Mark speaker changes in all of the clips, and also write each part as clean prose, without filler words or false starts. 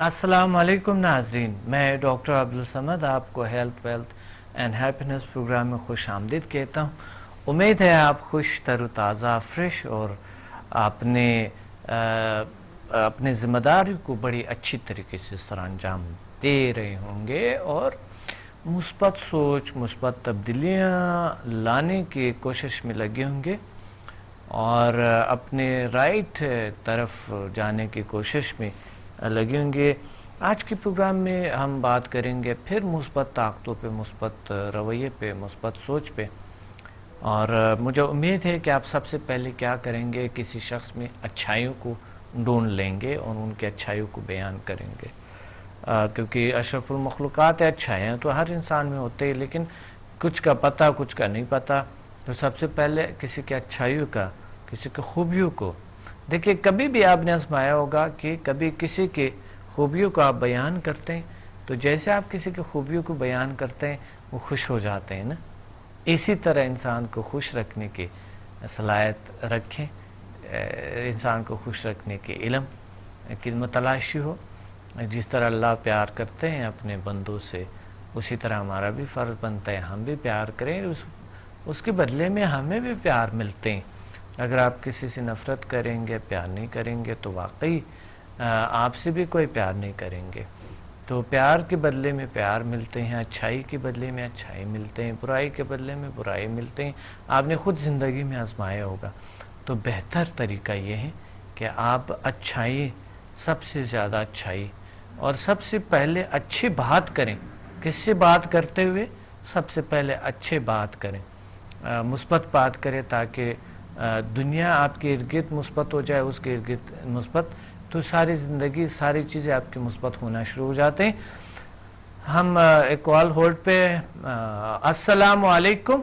Speaker 1: السلام علیکم ناظرین، میں ڈاکٹر عبدالصمد آپ کو health wealth and happiness programme میں خوش آمدید کہتا ہوں۔ امید ہے آپ خوش تر و تازہ فریش اور اپنے ذمہ داری کو بڑی اچھی طریقے سے سر انجام دے رہے ہوں گے اور مثبت سوچ، مثبت تبدیلیاں لانے کی کوشش میں لگے ہوں گے اور اپنے رائٹ طرف جانے کی کوشش میں لگے ہوں گے۔ آج کے پروگرام میں ہم بات کریں گے پھر مثبت طاقتوں پہ، مثبت رویے پہ، مثبت سوچ پہ، اور مجھے امید ہے کہ آپ سب سے پہلے کیا کریں گے، کسی شخص میں اچھائیوں کو ڈھونڈ لیں گے اور ان کے اچھائیوں کو بیان کریں گے، کیونکہ اشرف المخلوقات اچھائیاں تو ہر انسان میں ہوتے ہیں، لیکن کچھ کا پتہ کچھ کا نہیں پتہ۔ تو سب سے پہلے کسی کے اچھائیوں کا، کسی کے خوبیوں کو دیکھیے۔ کبھی بھی آپ نے آزمایا ہوگا کہ کبھی کسی کے خوبیوں کو آپ بیان کرتے ہیں تو جیسے آپ کسی کے خوبیوں کو بیان کرتے ہیں وہ خوش ہو جاتے ہیں نا، اسی طرح انسان کو خوش رکھنے کی صلاحیت رکھیں، انسان کو خوش رکھنے کے علم کی متلاشی ہو۔ جس طرح اللہ پیار کرتے ہیں اپنے بندوں سے، اسی طرح ہمارا بھی فرض بنتا ہے ہم بھی پیار کریں، اس کے بدلے میں ہمیں بھی پیار ملتے ہیں۔ اگر آپ کسی سے نفرت کریں گے، پیار نہیں کریں گے تو واقعی آپ سے بھی کوئی پیار نہیں کریں گے۔ تو پیار کے بدلے میں پیار ملتے ہیں، اچھائی کے بدلے میں اچھائی ملتے ہیں، برائی کے بدلے میں برائی ملتے ہیں۔ آپ نے خود زندگی میں آزمایا ہوگا۔ تو بہتر طریقہ یہ ہے کہ آپ اچھائی، سب سے زیادہ اچھائی، اور سب سے پہلے اچھی بات کریں۔ کس سے بات کرتے ہوئے؟ سب سے پہلے اچھے بات کریں، مثبت بات کریں، تاکہ دنیا آپ کے ارد گرد مثبت ہو جائے، اس کے ارد گرد مثبت، تو ساری زندگی، ساری چیزیں آپ کی مثبت ہونا شروع ہو جاتے ہیں۔ ہم ایک کال ہولڈ پہ۔ السلام علیکم۔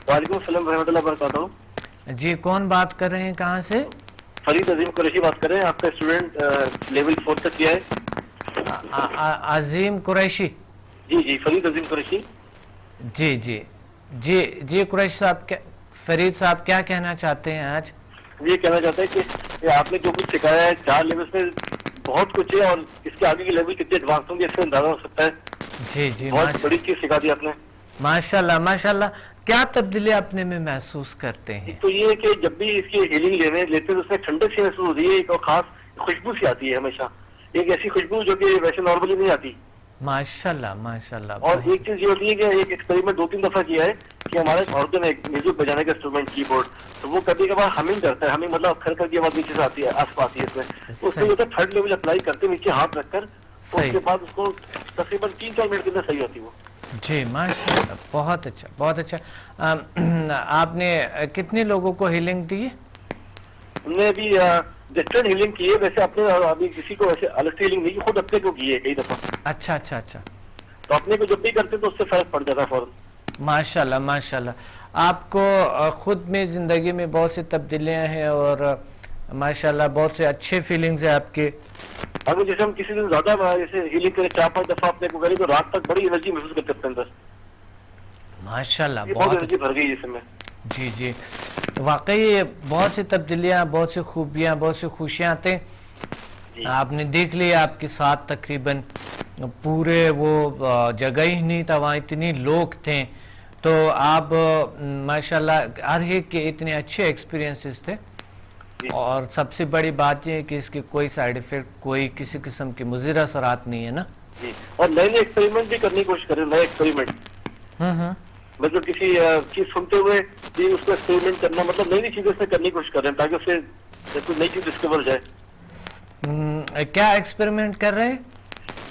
Speaker 2: وعلیکم السلام ورحمۃ اللہ وبرکاتہ۔
Speaker 1: جی، کون بات کر رہے ہیں، کہاں سے؟
Speaker 2: فرید عظیم قریشی بات کر رہے ہیں، آپ کا اسٹوڈنٹ لیول 4 تک کیا ہے؟
Speaker 1: عظیم قریشی؟
Speaker 2: جی فرید عظیم قریشی۔
Speaker 1: جی قریشی صاحب، فرید صاحب کیا کہنا چاہتے ہیں آج؟
Speaker 2: یہ کہنا چاہتا ہے کہ آپ نے جو کچھ سکھایا ہے 4 لیولز میں بہت کچھ ہے، اور اس کے آگے کے لیول کتنے ایڈوانس ہوں گے اس سے اندازہ ہو سکتا ہے۔
Speaker 1: جی
Speaker 2: بہت بڑی چیز سکھا دی آپ نے،
Speaker 1: ماشاءاللہ۔ کیا تبدیلی اپنے میں محسوس کرتے ہیں؟
Speaker 2: تو یہ ہے کہ جب بھی اس کی ہیلنگ لیتے ہیں اس میں ٹھنڈک سی محسوس ہوتی ہے، ایک اور خاص خوشبو سی آتی ہے ہمیشہ، ایک ایسی خوشبو جو کہ ویسے نارملی نہیں آتی۔
Speaker 1: ماشاءاللہ۔
Speaker 2: اور ایک چیز یہ ہوتی ہے کہ ایک ایکسپیریمنٹ 2-3 دفعہ کیا ہے کہ ہمارے عورتوں نے ایک میوزک بجانے کا انسٹرومنٹ کی بورڈ، تو وہ کبھی کبھار ہمنگ کرتا ہے، ہمیں مطلب کھر کی آواز نیچے سے آتی ہے، آس پاس آتی ہے، اس میں یہ ہوتا ہے 3rd لیول اپلائی کرتے نیچے ہاتھ رکھ کر، اس کے بعد اس کو تقریباً 3-4 منٹ کے اندر صحیح ہوتی ہے وہ۔
Speaker 1: جی ماشاءاللہ، بہت اچھا۔ آپ نے کتنے لوگوں کو ہیلنگ دی؟
Speaker 2: ہم نے ابھی ڈسٹنٹ ہیلنگ کی ہے، ویسے اپنے ابھی کسی کو ویسے الگ سے ہیلنگ نہیں کی، خود اپنے کو کی ہے کئی دفعہ۔
Speaker 1: اچھا۔
Speaker 2: تو اپنے کو جب بھی کرتے تو اس سے فرق پڑ جاتا ہے فوراً۔
Speaker 1: ماشاءاللہ۔ آپ کو خود میں زندگی میں بہت سی تبدیلیاں ہیں اور ماشاءاللہ بہت سے اچھے فیلنگز ہیں آپ کے۔
Speaker 2: اگر جیسے ہم کسی دن زیادہ جیسے ہیلنگ کریں 4-5 دفعہ اپنے کو کریں تو رات تک بڑی انرجی محسوس کرتے اپنے اندر،
Speaker 1: ماشاءاللہ
Speaker 2: بہت انرجی بھر گئی جس میں۔
Speaker 1: جی واقعی بہت سی تبدیلیاں، بہت سی خوبیاں، بہت سی خوشیاں آتے ہیں۔ آپ نے دیکھ لیا آپ کے ساتھ تقریباً پورے وہ جگہ ہی نہیں تھا، وہاں اتنی لوگ تھے، تو آپ ماشاءاللہ ہر ایک کے اتنے اچھے ایکسپیرینسز تھے، اور سب سے بڑی بات یہ ہے کہ اس کے کوئی سائیڈ ایفیکٹ، کوئی کسی قسم کے مضر اثرات نہیں ہے نا۔
Speaker 2: اور نئے ایکسپیریمنٹ بھی کرنے کی کوشش کریں، نئے ایکسپیریمنٹ مطلب کسی چیز سنتے ہوئے بھی اس کو ایکسپیریمنٹ کرنا، مطلب نئی چیزیں اس میں کرنے کی کوشش کر رہے ہیں تاکہ اس سے کوئی نئی چیز ڈسکور ہو جائے۔
Speaker 1: کیا ایکسپیریمنٹ کر رہے ہیں؟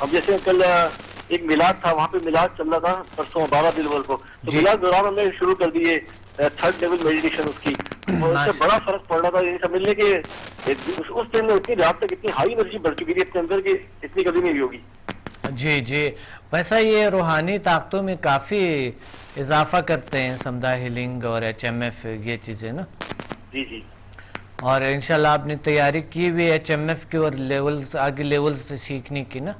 Speaker 2: اب جیسے کل ایک میلاد تھا، وہاں پہ میلاد چل رہا تھا پرسوں 12 دسمبر کو، تو میلاد دوران ہم نے شروع کر دیے 3rd لیول میڈیٹیشن اس کی، اور اس سے بڑا فرق پڑ رہا تھا یہ سمجھ لیں کہ اس دن میں اتنی رات تک اتنی ہائی انرجی بڑھ چکی تھی اپنے اندر کہ اتنی کبھی نہیں ہوگی۔
Speaker 1: جی ویسا یہ روحانی طاقتوں میں کافی اضافہ کرتے ہیں سمدھا ہیلنگ اور HMF، یہ چیزیں نا۔
Speaker 2: جی
Speaker 1: اور انشاءاللہ آپ نے تیاری کی ہوئی HMF کی اور لیولز، آگے لیولز سے سیکھنے کی نا؟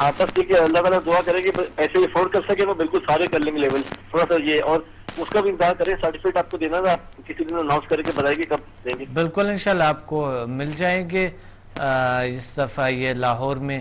Speaker 2: ہاں بس ٹھیک ہے، اللہ تعالیٰ دعا کرے کہ ایسے افورڈ کر سکے تو بالکل سارے کر لیں گے لیول، تھوڑا سا یہ، اور اس کا بھی انتظار کریں، سرٹیفکیٹ آپ کو دینا تھا، آپ کسی دن اناؤنس کر کے بتائیں گے کب دیں گے۔
Speaker 1: بالکل انشاءاللہ آپ کو مل جائیں گے۔ اس دفعہ یہ لاہور میں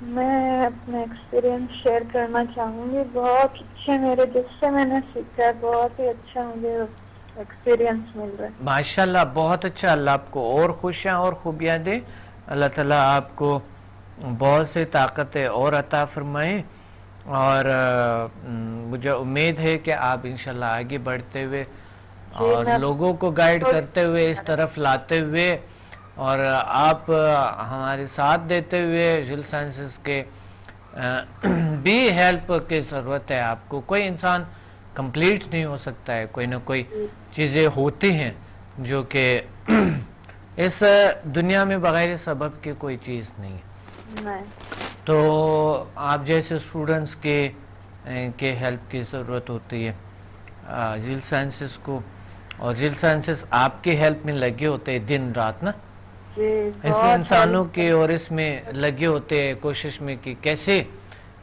Speaker 3: میں اپنا ایکسپیرینس شیئر کرنا چاہوں گی. بہت اچھے میرے جس سے میں نے سیکھا ہے, بہت ہی اچھا مجھے ایکسپیرینس مل رہا ہے.
Speaker 1: ماشاءاللہ, بہت اچھا. اللہ آپ کو اور خوشیاں اور خوبیاں دے. اللہ تعالیٰ آپ کو بہت سے طاقتیں اور عطا فرمائیں, اور مجھے امید ہے کہ آپ انشاءاللہ آگے بڑھتے ہوئے اور لوگوں کو گائیڈ کرتے ہوئے, اس طرف لاتے ہوئے, اور آپ ہمارے ساتھ دیتے ہوئے جل سائنسز کے بھی ہیلپ کی ضرورت ہے آپ کو. کوئی انسان کمپلیٹ نہیں ہو سکتا ہے, کوئی نہ کوئی چیزیں ہوتی ہیں جو کہ اس دنیا میں بغیر سبب کے کوئی چیز نہیں ہے. تو آپ جیسے اسٹوڈنٹس کے ہیلپ کی ضرورت ہوتی ہے جل سائنسز کو, اور جل سائنسز آپ کے ہیلپ میں لگے ہوتے ہیں دن رات نا, ایسے انسانوں کے اور اس میں لگے ہوتے ہیں کوشش میں کہ کیسے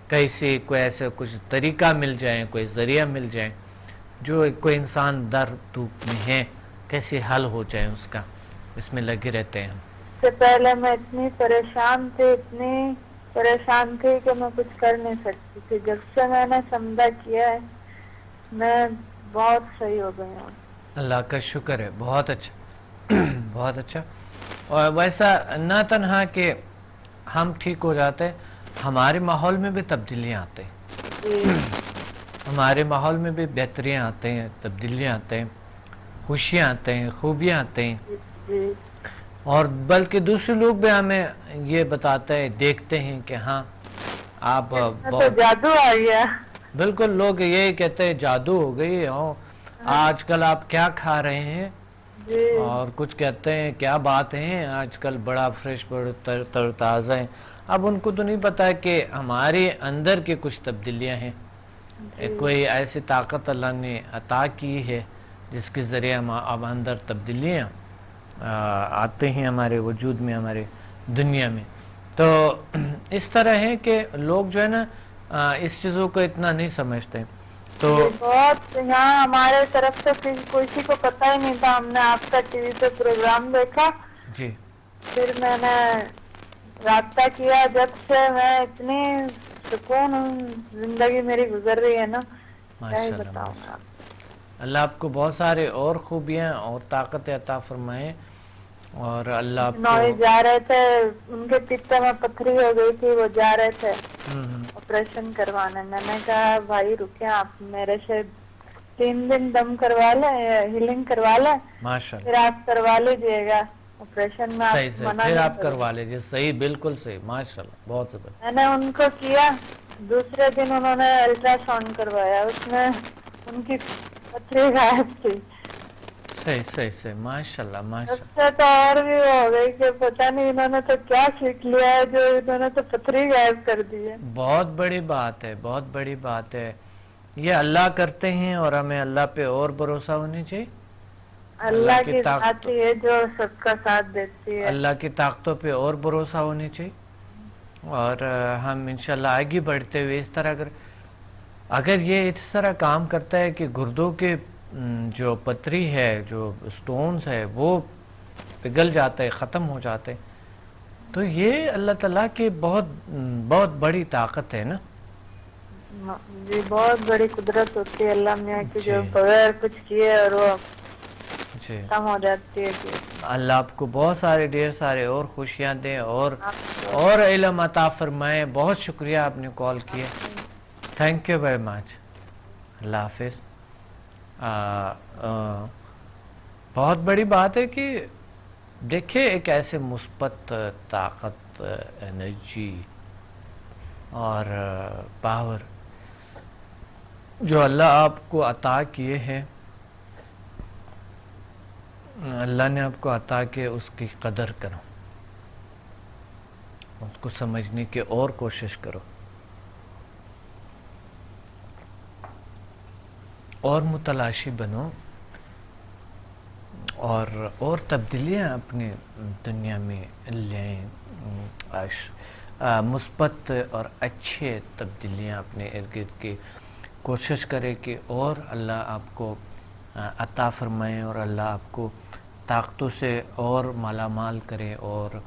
Speaker 1: کوئی ایسا کچھ طریقہ مل جائے, کوئی ذریعہ مل جائے جو کوئی انسان در دھوپ میں ہے کیسے حل ہو جائے اس کا, اس میں لگے رہتے ہیں.
Speaker 3: اس سے پہلے میں اتنی پریشان تھی کہ میں کچھ کر نہیں سکتی تھی. جب سے میں نے سمجھا کیا ہے میں بہت صحیح ہو گئی ہوں. اللہ
Speaker 1: کا شکر ہے, بہت اچھا بہت اچھا. اور ویسا نہ تنہا کہ ہم ٹھیک ہو جاتے, ہمارے ماحول میں بھی تبدیلیاں آتے ہیں, ہمارے ماحول میں بھی بہتریاں آتے ہیں, تبدیلیاں آتے ہیں, خوشیاں آتے ہیں, خوبیاں آتے ہیں, اور بلکہ دوسرے لوگ بھی ہمیں یہ بتاتے ہیں, دیکھتے ہیں کہ ہاں آپ
Speaker 3: جادو آ گیا.
Speaker 1: بالکل, لوگ یہی کہتے ہیں جادو ہو گئی, آج کل آپ کیا کھا رہے ہیں, اور کچھ کہتے ہیں کیا بات ہے آج کل بڑا فریش, بڑا تر تازہ ہے. اب ان کو تو نہیں پتا کہ ہمارے اندر کے کچھ تبدیلیاں ہیں, کوئی ایسی طاقت اللہ نے عطا کی ہے جس کے ذریعے ہم اب اندر تبدیلیاں آتے ہیں ہمارے وجود میں, ہمارے دنیا میں. تو اس طرح ہے کہ لوگ جو ہے نا اس چیزوں کو اتنا نہیں سمجھتے. تو
Speaker 3: بہت یہاں ہمارے طرف سے کسی کو پتہ ہی نہیں تھا. ہم نے آپ کا ٹی وی پہ پروگرام دیکھا,
Speaker 1: جی,
Speaker 3: پھر میں نے رابطہ کیا. جب سے میں اتنی سکون زندگی میری گزر رہی ہے نا, کیا ہی بتاؤں گا.
Speaker 1: اللہ آپ کو بہت سارے اور خوبیاں اور طاقت عطا فرمائے. اور اللہ آپ کو
Speaker 3: جا رہے تھے, ان کے پیتے میں پتھری ہو گئی تھی, وہ جا رہے تھے آپریشن کروانے. میں نے کہا بھائی رکے, آپ میرے سے 3 دن دم کروا لیں, ہیلنگ کروا لیں, پھر آپ کروا لیجیے گا آپریشن میں.
Speaker 1: پھر آپ کروا لیجیے. صحیح, بالکل صحیح, ماشاءاللہ, بہت زبردست.
Speaker 3: میں نے ان کو کیا, دوسرے دن انہوں نے الٹرا ساؤنڈ کروایا, اس میں ان کی پتھری غائب تھی.
Speaker 1: صحیح, ماشاءاللہ,
Speaker 3: اس سے تو اور بھی ہو گئی کہ پتہ نہیں انہوں نے تو کیا سیکھ لیا ہے جو انہوں نے تو پتھری غائب کر دی ہے.
Speaker 1: بہت بڑی بات ہے, بہت بڑی بات ہے. یہ اللہ کرتے ہیں, اور ہمیں اللہ پہ اور بھروسہ ہونی چاہیے.
Speaker 3: اللہ کی ذات ہی ہے جو سب کا ساتھ دیتی ہے.
Speaker 1: اللہ کی طاقتوں پہ اور بھروسہ ہونی چاہیے, اور ہم انشاءاللہ آگے بڑھتے ہوئے اس طرح اگر یہ اس طرح کام کرتا ہے کہ گردوں کے جو پتری ہے, جو سٹونز ہے, وہ پگھل جاتے, ختم ہو جاتے, تو یہ اللہ تعالیٰ کی بہت بڑی طاقت ہے نا.
Speaker 3: جی, بہت بڑی قدرت ہوتی ہے اللہ میاں کی, جو بغیر کچھ کیے اور وہ کم ہو جاتی ہے.
Speaker 1: اللہ آپ کو بہت سارے ڈھیر سارے اور خوشیاں دیں, اور علم عطا فرمائے. بہت شکریہ آپ نے کال کیا. Thank you very much. اللہ حافظ. بہت بڑی بات ہے کہ دیکھیں ایک ایسے مثبت طاقت, انرجی اور پاور جو اللہ آپ کو عطا کیے ہیں, اللہ نے آپ کو عطا کیے, اس کی قدر کرو, اس کو سمجھنے کی اور کوشش کرو, اور متلاشی بنو, اور تبدیلیاں اپنی دنیا میں لیں, مثبت اور اچھے تبدیلیاں اپنے ارد گرد کی کوشش کرے کہ اور اللہ آپ کو عطا فرمائے, اور اللہ آپ کو طاقتوں سے اور مالا مال کرے, اور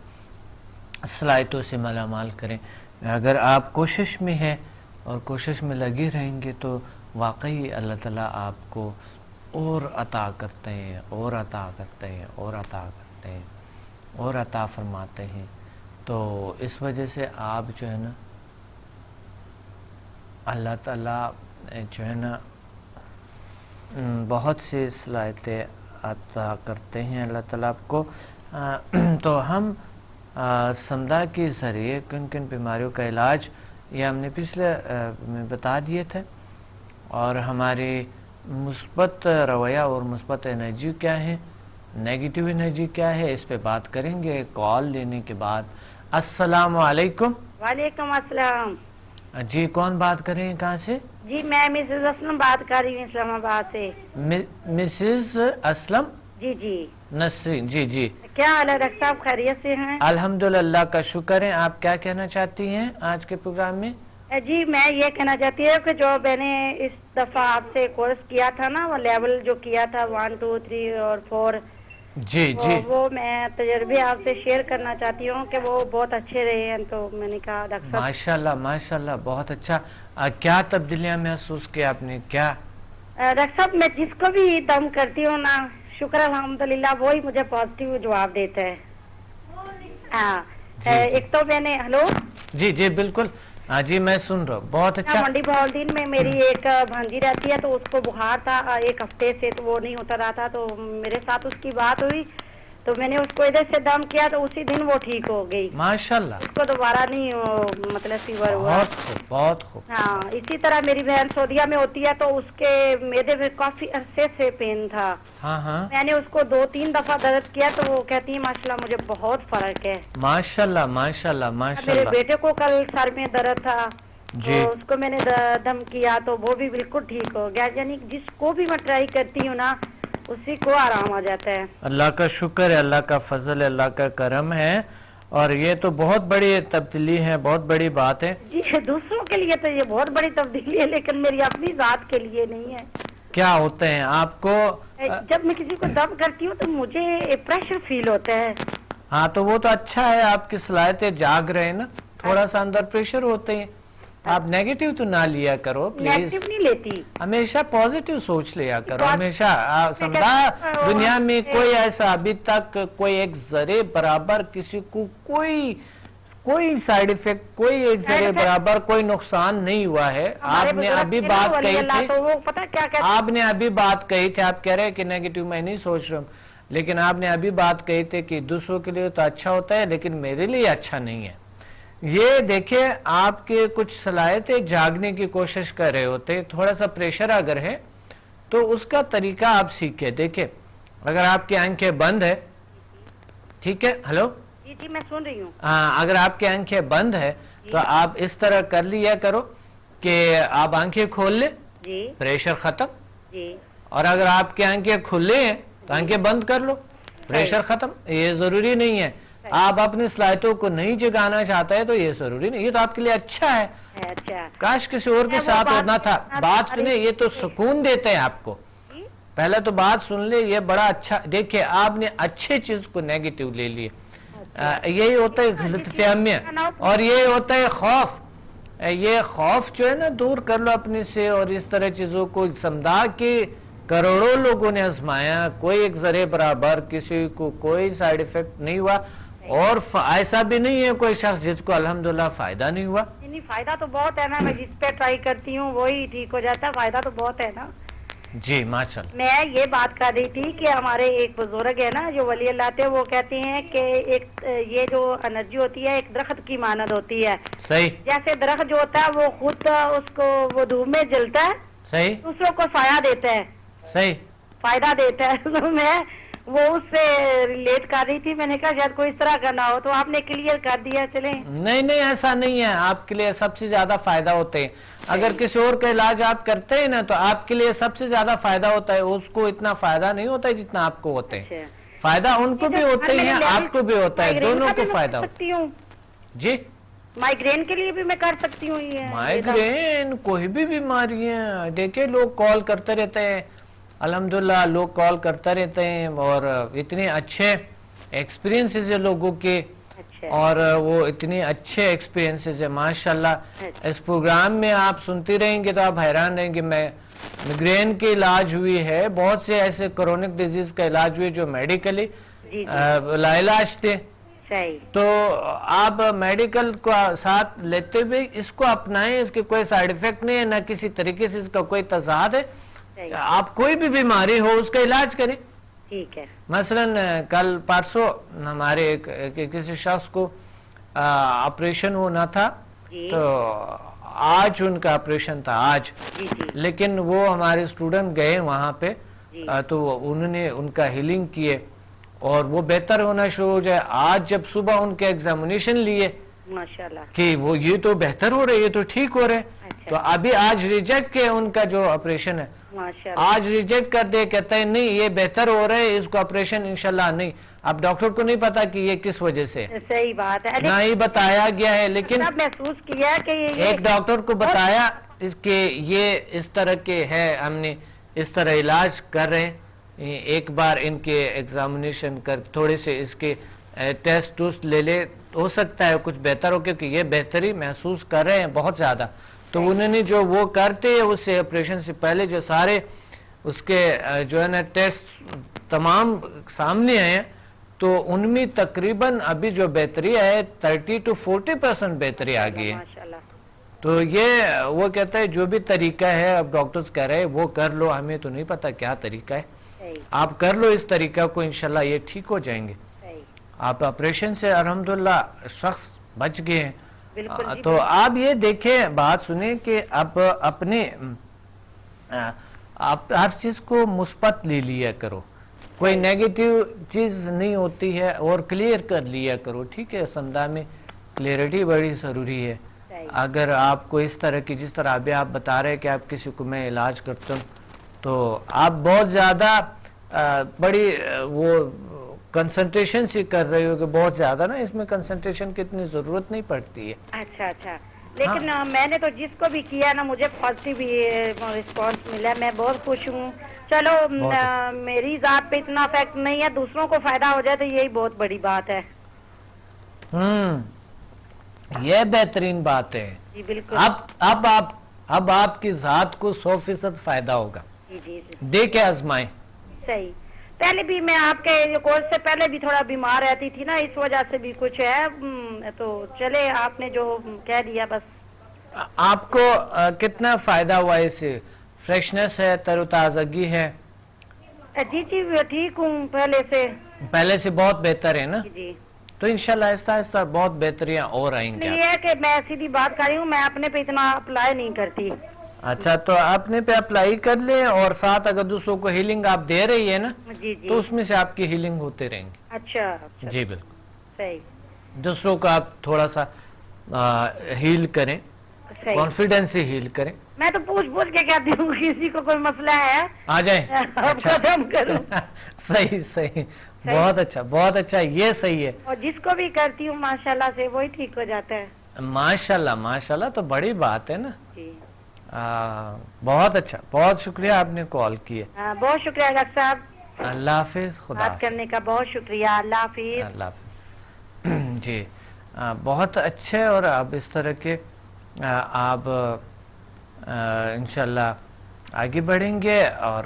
Speaker 1: صلاحیتوں سے مالا مال کریں, اگر آپ کوشش میں ہیں اور کوشش میں لگی رہیں گے تو واقعی اللہ تعالیٰ آپ کو اور عطا کرتے ہیں اور عطا کرتے ہیں اور عطا کرتے ہیں اور عطا فرماتے ہیں. تو اس وجہ سے آپ جو ہے نا اللہ تعالیٰ جو ہے نا بہت سی صلاحیتیں عطا کرتے ہیں اللہ تعالیٰ آپ کو. تو ہم سمدھا کے ذریعے کن کن بیماریوں کا علاج یہ ہم نے پچھلے میں بتا دیے تھے، اور ہماری مثبت رویہ اور مثبت انرجی کیا ہے، نیگیٹیو انرجی کیا ہے، اس پہ بات کریں گے کال لینے کے بعد. السلام علیکم.
Speaker 4: وعلیکم السلام.
Speaker 1: جی کون بات کر رہے ہیں، کہاں سے؟
Speaker 4: جی میں مسز اسلم بات کر رہی ہوں اسلام آباد سے.
Speaker 1: مسز اسلم؟
Speaker 4: جی جی
Speaker 1: نسرین. جی جی
Speaker 4: کیا حال ہے ڈاکٹر صاحب، خیریت سے ہیں؟
Speaker 1: الحمدللہ کا شکر ہے. آپ کیا کہنا چاہتی ہیں آج کے پروگرام میں؟
Speaker 4: جی میں یہ کہنا چاہتی ہوں کہ جو میں نے اس دفعہ آپ سے کورس کیا تھا نا، وہ لیول جو کیا تھا 1 2 3 اور 4،
Speaker 1: جی جی
Speaker 4: وہ میں تجربے آپ سے شیئر کرنا چاہتی ہوں کہ وہ بہت اچھے رہے ہیں. تو میں نے کہا ڈاکٹر صاحب
Speaker 1: ماشاءاللہ ماشاءاللہ بہت اچھا. کیا تبدیلیاں محسوس کیا آپ نے؟ کیا
Speaker 4: ڈاکٹر صاحب میں جس کو بھی دم کرتی ہوں نا، شکر الحمدللہ وہی مجھے پازیٹیو جواب دیتا ہے. ہاں ایک تو میں نے ہلو
Speaker 1: جی جی بالکل. ہاں جی میں سن رہا ہوں. بہت اچھا.
Speaker 4: منڈی بہالدین میں میری ایک بھانجی رہتی ہے، تو اس کو بخار تھا 1 ہفتے سے، تو وہ نہیں اتر رہا تھا. تو میرے ساتھ اس کی بات ہوئی تو میں نے اس کو ادھر سے دم کیا تو اسی دن وہ ٹھیک ہو گئی
Speaker 1: ماشاءاللہ.
Speaker 4: اس کو دوبارہ نہیں مطلب فیور ہوا.
Speaker 1: بہت خوب بہت خوب.
Speaker 4: ہاں اسی طرح میری بہن سعودیہ میں ہوتی ہے، تو اس کے معدے میں کافی عرصے سے پین تھا.
Speaker 1: ہاں ہاں
Speaker 4: میں نے اس کو 2-3 دفعہ درد کیا تو وہ کہتی ہے ماشاءاللہ مجھے بہت فرق ہے.
Speaker 1: ماشاءاللہ ماشاءاللہ
Speaker 4: میرے
Speaker 1: ماشاءاللہ.
Speaker 4: بیٹے کو کل سر میں درد تھا،
Speaker 1: جی
Speaker 4: تو اس کو میں نے دم کیا تو وہ بھی بالکل ٹھیک ہو گیا. یعنی جس کو بھی میں ٹرائی کرتی ہوں نا اسی کو آرام آ جاتا ہے. اللہ
Speaker 1: کا شکر ہے، اللہ کا فضل ہے، اللہ کا کرم ہے. اور یہ تو بہت بڑی تبدیلی ہے، بہت بڑی بات ہے.
Speaker 4: جی دوسروں کے لیے تو یہ بہت بڑی تبدیلی ہے، لیکن میری اپنی ذات کے لیے نہیں ہے.
Speaker 1: کیا ہوتے ہیں آپ کو؟
Speaker 4: جب میں کسی کو دم کرتی ہوں تو مجھے پریشر فیل ہوتا ہے.
Speaker 1: ہاں تو وہ تو اچھا ہے، آپ کی صلاحیتیں جاگ رہے ہیں نا. تھوڑا سا اندر پریشر ہوتے ہیں. آپ نیگیٹو تو نہ لیا کرو پلیز.
Speaker 4: نیگیٹو نہیں لیتی،
Speaker 1: ہمیشہ پوزیٹو سوچ لیا کرو. ہمیشہ سمجھا دنیا میں کوئی ایسا ابھی تک کوئی ایک ذرے برابر کسی کو کوئی سائیڈ ایفیکٹ، کوئی ایک ذرے برابر کوئی نقصان نہیں ہوا ہے. آپ نے ابھی بات کہی تھی، آپ نے ابھی بات کہی تھی، آپ کہہ رہے کہ نیگیٹو میں نہیں سوچ رہا ہوں، لیکن آپ نے ابھی بات کہی تھی کہ دوسروں کے لیے تو اچھا ہوتا ہے لیکن میرے لیے اچھا نہیں ہے. یہ دیکھیں آپ کے کچھ صلاحیتیں جاگنے کی کوشش کر رہے ہوتے. تھوڑا سا پریشر اگر ہے تو اس کا طریقہ آپ سیکھیں. دیکھیں اگر آپ کی آنکھیں بند ہے، ٹھیک ہے، ہلو
Speaker 4: جی جی میں سن رہی ہوں.
Speaker 1: اگر آپ کی آنکھیں بند ہے تو آپ اس طرح کر لیا کرو کہ آپ آنکھیں کھول لیں،
Speaker 4: جی
Speaker 1: پریشر ختم.
Speaker 4: جی
Speaker 1: اور اگر آپ کی آنکھیں کھلے ہیں تو آنکھیں بند کر لو، پریشر ختم. یہ ضروری نہیں ہے. آپ اپنی صلاحیتوں کو نہیں جگانا چاہتا ہے تو یہ ضروری نہیں. یہ تو آپ کے لیے اچھا ہے.
Speaker 4: اچھا
Speaker 1: کاش کسی اور کے ساتھ ہونا تھا. بات سنیں، یہ تو سکون دیتے ہیں آپ کو. پہلے تو بات سن لے، یہ بڑا اچھا. دیکھیں آپ نے اچھے چیز کو نیگیٹو لے لیے. یہی ہوتا ہے غلط فہمیاں، اور یہ ہوتا ہے خوف. یہ خوف جو ہے نا دور کر لو اپنے سے. اور اس طرح چیزوں کو سمجھا کہ کروڑوں لوگوں نے آزمایا، کوئی ایک ذرے برابر کسی کو کوئی سائیڈ ایفیکٹ نہیں ہوا. اور ایسا بھی نہیں ہے کوئی شخص جس کو الحمدللہ فائدہ نہیں ہوا.
Speaker 4: نہیں فائدہ تو بہت ہے نا. میں جس پہ ٹرائی کرتی ہوں وہی ٹھیک ہو جاتا ہے. فائدہ تو بہت ہے نا.
Speaker 1: جی ماشاءاللہ.
Speaker 4: میں یہ بات کر رہی تھی کہ ہمارے ایک بزرگ ہے نا جو ولی اللہ تھے، وہ کہتے ہیں کہ ایک یہ جو انرجی ہوتی ہے ایک درخت کی مانند ہوتی ہے.
Speaker 1: صحیح.
Speaker 4: جیسے درخت جو ہوتا ہے وہ خود اس کو وہ دھوپ میں جلتا ہے،
Speaker 1: صحیح.
Speaker 4: دوسروں کو سایہ دیتا ہے،
Speaker 1: صحیح
Speaker 4: فائدہ دیتا ہے. تو میں وہ اس سے ریلیٹ کر رہی تھی. میں نے کہا شاید کوئی اس طرح کرنا ہو تو آپ نے کلیئر کر دیا. چلیں
Speaker 1: نہیں ایسا نہیں ہے. آپ کے لیے سب سے زیادہ فائدہ ہوتے ہیں. اگر کسی اور کا علاج آپ کرتے ہیں نا تو آپ کے لیے سب سے زیادہ فائدہ ہوتا ہے. اس کو اتنا فائدہ نہیں ہوتا ہے جتنا آپ کو ہوتے ہیں. فائدہ ان کو بھی ہوتے ہیں، آپ کو بھی ہوتا ہے، دونوں کو فائدہ ہوتا ہے. جی
Speaker 4: مائگرین کے لیے بھی میں کر سکتی ہوں. یہ
Speaker 1: مائگرین کوئی بھی بیماری ہے. دیکھیں لوگ کال کرتے رہتے ہیں، الحمدللہ لوگ کال کرتے رہتے ہیں، اور اتنے اچھے ایکسپیرینسز ہیں لوگوں کے. اور وہ اتنی اچھے ایکسپیرینسز ہے ماشاءاللہ. اس پروگرام میں آپ سنتی رہیں گے تو آپ حیران رہیں گے. میں میگرین کے علاج ہوئی ہے, بہت سے ایسے کرونک ڈیزیز کا علاج ہوئے جو میڈیکلی لاعلاج تھے. تو آپ میڈیکل کو ساتھ لیتے ہوئے اس کو اپنائیں, اس کے کوئی سائیڈ ایفیکٹ نہیں ہے, نہ کسی طریقے سے اس کا کوئی تضاد ہے. آپ کوئی بھی بیماری ہو اس کا علاج کریں.
Speaker 4: ٹھیک ہے.
Speaker 1: مثلاً کل پرسوں ہمارے کسی شخص کو آپریشن ہونا تھا, تو آج ان کا آپریشن تھا آج, لیکن وہ ہمارے اسٹوڈنٹ گئے وہاں پہ, تو انہوں نے ان کا ہیلنگ کیے اور وہ بہتر ہونا شروع ہو جائے. آج جب صبح ان کے ایگزامینیشن لیے
Speaker 4: ماشاءاللہ
Speaker 1: کہ وہ یہ تو بہتر ہو رہے, یہ تو ٹھیک ہو رہے, تو ابھی آج ریجیکٹ کیا ان کا جو آپریشن ہے, آج ریجیکٹ کر دے, کہتا ہے نہیں یہ بہتر ہو رہا ہے, اس کو آپریشن انشاءاللہ نہیں. اب ڈاکٹر کو نہیں پتا کہ یہ کس وجہ سے,
Speaker 4: صحیح بات ہے,
Speaker 1: نہ ہی بتایا گیا ہے, لیکن
Speaker 4: محسوس کیا کہ
Speaker 1: ایک ڈاکٹر کو بتایا کہ یہ اس طرح کے ہے, ہم نے اس طرح علاج کر رہے ہیں. ایک بار ان کے ایگزامینیشن کر تھوڑے سے اس کے ٹیسٹ لے لے, ہو سکتا ہے کچھ بہتر ہو, کیونکہ یہ بہتری محسوس کر رہے ہیں بہت زیادہ. تو انہوں نے جو وہ کرتے ہیں اس سے آپریشن سے پہلے جو سارے اس کے جو ہے نا ٹیسٹ تمام سامنے آئے ہیں, تو ان میں تقریباً ابھی جو بہتری ہے 30 to 40% بہتری آ گئی ہے. تو یہ وہ کہتا ہے جو بھی طریقہ ہے, اب ڈاکٹرز کہہ رہے ہیں وہ کر لو, ہمیں تو نہیں پتا کیا طریقہ ہے, آپ کر لو اس طریقہ کو, انشاءاللہ یہ ٹھیک ہو جائیں گے. آپ آپریشن سے الحمدللہ شخص بچ گئے ہیں. تو آپ یہ دیکھیں, بات سنیں کہ اب اپنے آپ ہر چیز کو مثبت لے لیا کرو, کوئی نیگیٹو چیز نہیں ہوتی ہے, اور کلیئر کر لیا کرو. ٹھیک ہے, سمجھا میں کلیئرٹی بڑی ضروری ہے. اگر آپ کو اس طرح کی, جس طرح ابھی آپ بتا رہے کہ آپ کسی کو میں علاج کرتا ہوں, تو آپ بہت زیادہ بڑی وہ کنسنٹریشن سے کر رہے ہو کہ بہت زیادہ نا, اس میں کنسنٹریشن کی اتنی ضرورت نہیں پڑتی ہے.
Speaker 4: اچھا, لیکن میں نے تو جس کو بھی کیا نا مجھے پازیٹیو رسپانس ملا, میں بہت خوش ہوں. چلو میری ذات پہ اتنا افیکٹ نہیں ہے, دوسروں کو فائدہ ہو جائے تو یہی بہت بڑی بات ہے.
Speaker 1: یہ بہترین بات ہے.
Speaker 4: جی بالکل.
Speaker 1: اب آپ کی ذات کو 100% فائدہ ہوگا.
Speaker 4: جی
Speaker 1: دیکھیں آزمائیں.
Speaker 4: صحیح. پہلے بھی میں آپ کے کورس سے پہلے بھی تھوڑا بیمار رہتی تھی نا, اس وجہ سے بھی کچھ ہے, تو چلے آپ نے جو کہہ دیا بس.
Speaker 1: آپ کو کتنا فائدہ ہوا اس سے؟ فریشنس ہے, تر و تازگی ہے؟
Speaker 4: جی ٹھیک ہوں, پہلے سے
Speaker 1: بہت بہتر ہے نا.
Speaker 4: جی
Speaker 1: تو انشاءاللہ آہستہ آہستہ بہت بہتریاں اور آئیں گے.
Speaker 4: یہ ہے کہ میں سیدھی بات کر رہی ہوں, میں اپنے پہ اتنا اپلائی نہیں کرتی.
Speaker 1: اچھا, تو اپنے پہ اپلائی کر لیں, اور ساتھ اگر دوسروں کو ہیلنگ آپ دے رہی ہے نا, تو اس میں سے آپ کی ہیلنگ ہوتے رہیں گے.
Speaker 4: اچھا.
Speaker 1: جی بالکل
Speaker 4: صحیح.
Speaker 1: دوسروں کو آپ تھوڑا سا ہیل کریں, کانفیڈنس سے ہیل کریں.
Speaker 4: میں تو پوچھ کے کہتی ہوں, کسی کو کوئی مسئلہ ہے
Speaker 1: آ جائیں. صحیح, بہت اچھا, یہ صحیح ہے.
Speaker 4: اور جس کو بھی کرتی ہوں ماشاءاللہ سے وہی ٹھیک ہو جاتا ہے.
Speaker 1: ماشاءاللہ, تو بڑی بات ہے نا.
Speaker 4: جی
Speaker 1: بہت اچھا, بہت شکریہ آپ نے کال کیے.
Speaker 4: بہت شکریہ ڈاکٹر صاحب.
Speaker 1: اللہ حافظ. خدا
Speaker 4: بات کرنے کا بہت شکریہ. اللہ حافظ.
Speaker 1: اللہ حافظ. جی بہت اچھے, اور اب اس طرح کے آپ انشاءاللہ آگے بڑھیں گے. اور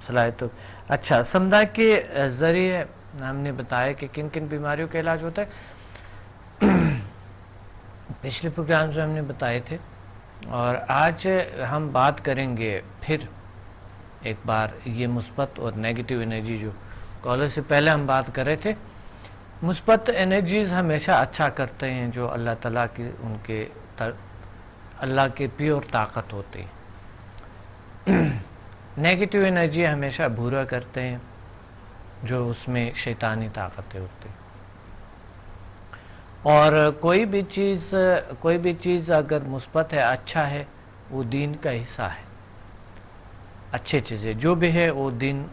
Speaker 1: صلاحیت تو اچھا سمدھا کے ذریعے ہم نے بتایا کہ کن کن بیماریوں کا علاج ہوتا ہے. پچھلے پروگرام میں ہم نے بتائے تھے, اور آج ہم بات کریں گے پھر ایک بار یہ مثبت اور نیگیٹو انرجی, جو کالر سے پہلے ہم بات کر رہے تھے. مثبت انرجیز ہمیشہ اچھا کرتے ہیں, جو اللہ تعالیٰ کی ان کے اللہ کے پیور طاقت ہوتی ہے. نیگیٹو انرجی ہمیشہ برا کرتے ہیں, جو اس میں شیطانی طاقتیں ہوتی ہیں. اور کوئی بھی چیز اگر مثبت ہے, اچھا ہے, وہ دین کا حصہ ہے. اچھی چیزیں جو بھی ہے وہ دین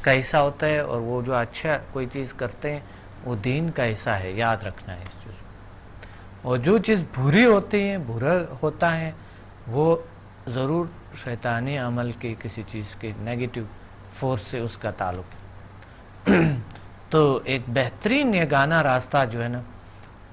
Speaker 1: کا حصہ ہوتا ہے, اور وہ جو اچھا کوئی چیز کرتے ہیں وہ دین کا حصہ ہے. یاد رکھنا ہے اس چیز کو. اور جو چیز بری ہوتی ہے, برا ہوتا ہے, وہ ضرور شیطانی عمل کی کسی چیز کے نیگیٹو فورس سے اس کا تعلق ہے. تو ایک بہترین یگانہ راستہ جو ہے نا,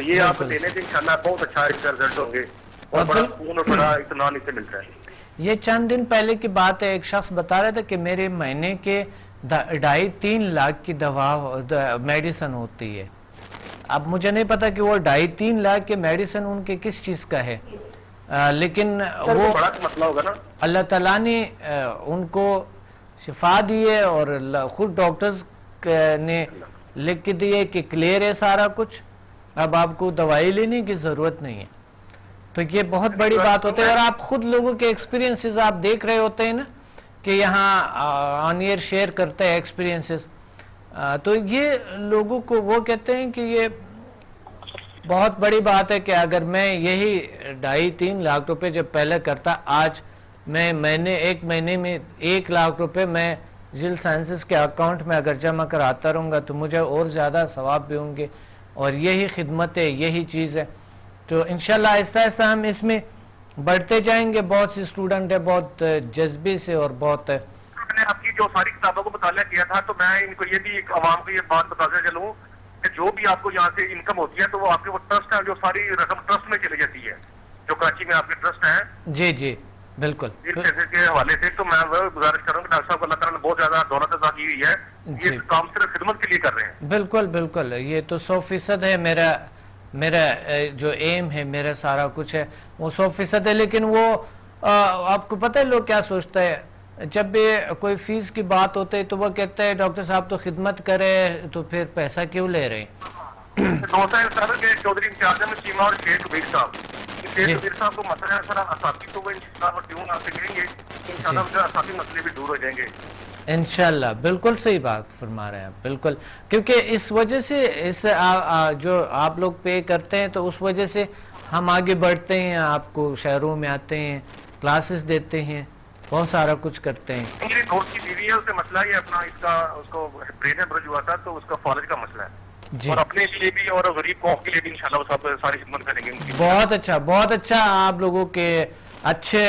Speaker 2: تو یہ آپ لینے سے انشاءاللہ بہت اچھا اس کا رزلٹ ہوں گے اور بڑا سکون اور بڑا اطمینان اس سے ملتا ہے.
Speaker 1: یہ چند دن پہلے کی بات ہے، ایک شخص بتا رہا تھا کہ میرے مہینے کے 2.5-3 لاکھ کی دوا میڈیسن ہوتی ہے. اب مجھے نہیں پتا کہ وہ 2.5-3 لاکھ کے میڈیسن ان کے کس چیز کا ہے، لیکن وہ
Speaker 2: بڑا مسئلہ ہوگا نا.
Speaker 1: اللہ تعالیٰ نے ان کو شفا دی ہے اور خود ڈاکٹرز نے لکھ کے دیے کہ کلیئر ہے سارا کچھ، اب آپ کو دوائی لینے کی ضرورت نہیں ہے. تو یہ بہت بڑی بات ہوتی ہے، اور آپ خود لوگوں کے ایکسپیرینسز آپ دیکھ رہے ہوتے ہیں نا کہ یہاں آن ایئر شیئر کرتے ہیں ایکسپیرینسز. تو یہ لوگوں کو وہ کہتے ہیں کہ یہ بہت بڑی بات ہے کہ اگر میں یہی 2.5-3 لاکھ روپے جب پہلے کرتا، آج میں ایک مہینے میں 1 لاکھ روپے میں جل سائنسز کے اکاؤنٹ میں اگر جمع کراتا رہوں گا تو مجھے اور زیادہ ثواب بھی ہوں گے. اور یہی خدمت ہے، یہی چیز ہے. تو انشاءاللہ آہستہ آہستہ ہم اس میں بڑھتے جائیں گے. بہت سی اسٹوڈنٹ ہے بہت جذبے سے اور بہت
Speaker 2: میں نے آپ کی جو ساری کتابوں کو مطالعہ کیا تھا، تو میں ان کو یہ بھی عوام کو یہ بات بتاتے چلوں کہ جو بھی آپ کو یہاں سے انکم ہوتی ہے تو وہ آپ کے وہ ٹرسٹ ہے، جو ساری رقم ٹرسٹ میں چلی جاتی ہے، جو کراچی میں آپ کے ٹرسٹ ہیں.
Speaker 1: جی جی بالکل.
Speaker 2: اس پیسے کے حوالے سے تو میں گزارش کروں کہ ڈاکٹر صاحب اللہ تعالیٰ نے بہت زیادہ دولت عطا کی ہوئی ہے، یہ کام صرف خدمت کے لیے کر رہے ہیں.
Speaker 1: بالکل بالکل، یہ تو 100% ہے. میرا جو ایم ہے، میرا سارا کچھ ہے وہ 100% ہے. لیکن وہ آپ کو پتہ ہے لوگ کیا سوچتا ہے، جب بھی کوئی فیس کی بات ہوتی ہے تو وہ کہتا ہے ڈاکٹر صاحب تو خدمت کرے تو پھر پیسہ کیوں لے رہے ہیں.
Speaker 2: چودھری امتیاز احمد چیمہ اور شیخ کبیر صاحب، شیخ کبیر صاحب کو مسئلہ ہے سر اساسی، تو وہ انشاءاللہ وہ ٹیون آپ سے ملیں گے، انشاءاللہ ان کے اساسی مسئلے بھی دور ہو جائیں گے
Speaker 1: انشاءاللہ. بالکل صحیح بات فرما رہے ہیں آپ، بالکل. کیونکہ اس وجہ سے جو آپ لوگ پے کرتے ہیں تو اس وجہ سے ہم آگے بڑھتے ہیں، آپ کو شہروں میں آتے ہیں، کلاسز دیتے ہیں، بہت سارا کچھ کرتے ہیں.
Speaker 2: میری دوست کی بیوی ہے، اس سے مسئلہ یہ اپنا اس کو برین برج ہوا تھا، تو اس کا فالج کا مسئلہ ہے
Speaker 1: جی.
Speaker 2: اور اپنے لیے بھی اور غریب قوم کے لیے بھی انشاءاللہ وہ سب ساری خدمت کریں گے.
Speaker 1: بہت اچھا بہت اچھا. آپ لوگوں کے اچھے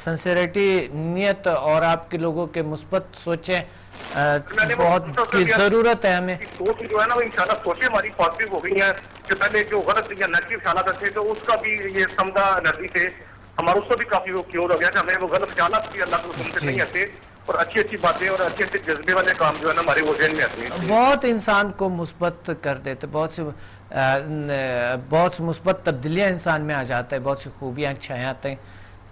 Speaker 1: سنسیریٹی نیت اور آپ کے لوگوں کے مثبت سوچیں بہت کی ضرورت ہے ہمیں.
Speaker 2: سوچ جو ہے نا وہ انشاءاللہ سوچیں ہماری پازیٹیو ہو گئی ہیں، کہ پہلے جو غلط یا نیگیٹو خیالات تھے تو اس کا بھی یہ سمدہ انرجی سے ہمارا اس کو بھی کافی وہ کیور ہو گیا کہ ہمیں وہ غلط خیالات بھی اللہ کو سنتے نہیں آتے، اور اچھی باتیں اور اچھے جذبے والے کام جو ہے نا ہمارے وہ ذہن میں آتے ہیں.
Speaker 1: بہت انسان کو مثبت کر دیتے، بہت سی مثبت تبدیلیاں انسان میں آ جاتا ہے، بہت سی خوبیاں اچھائیں آتے ہیں.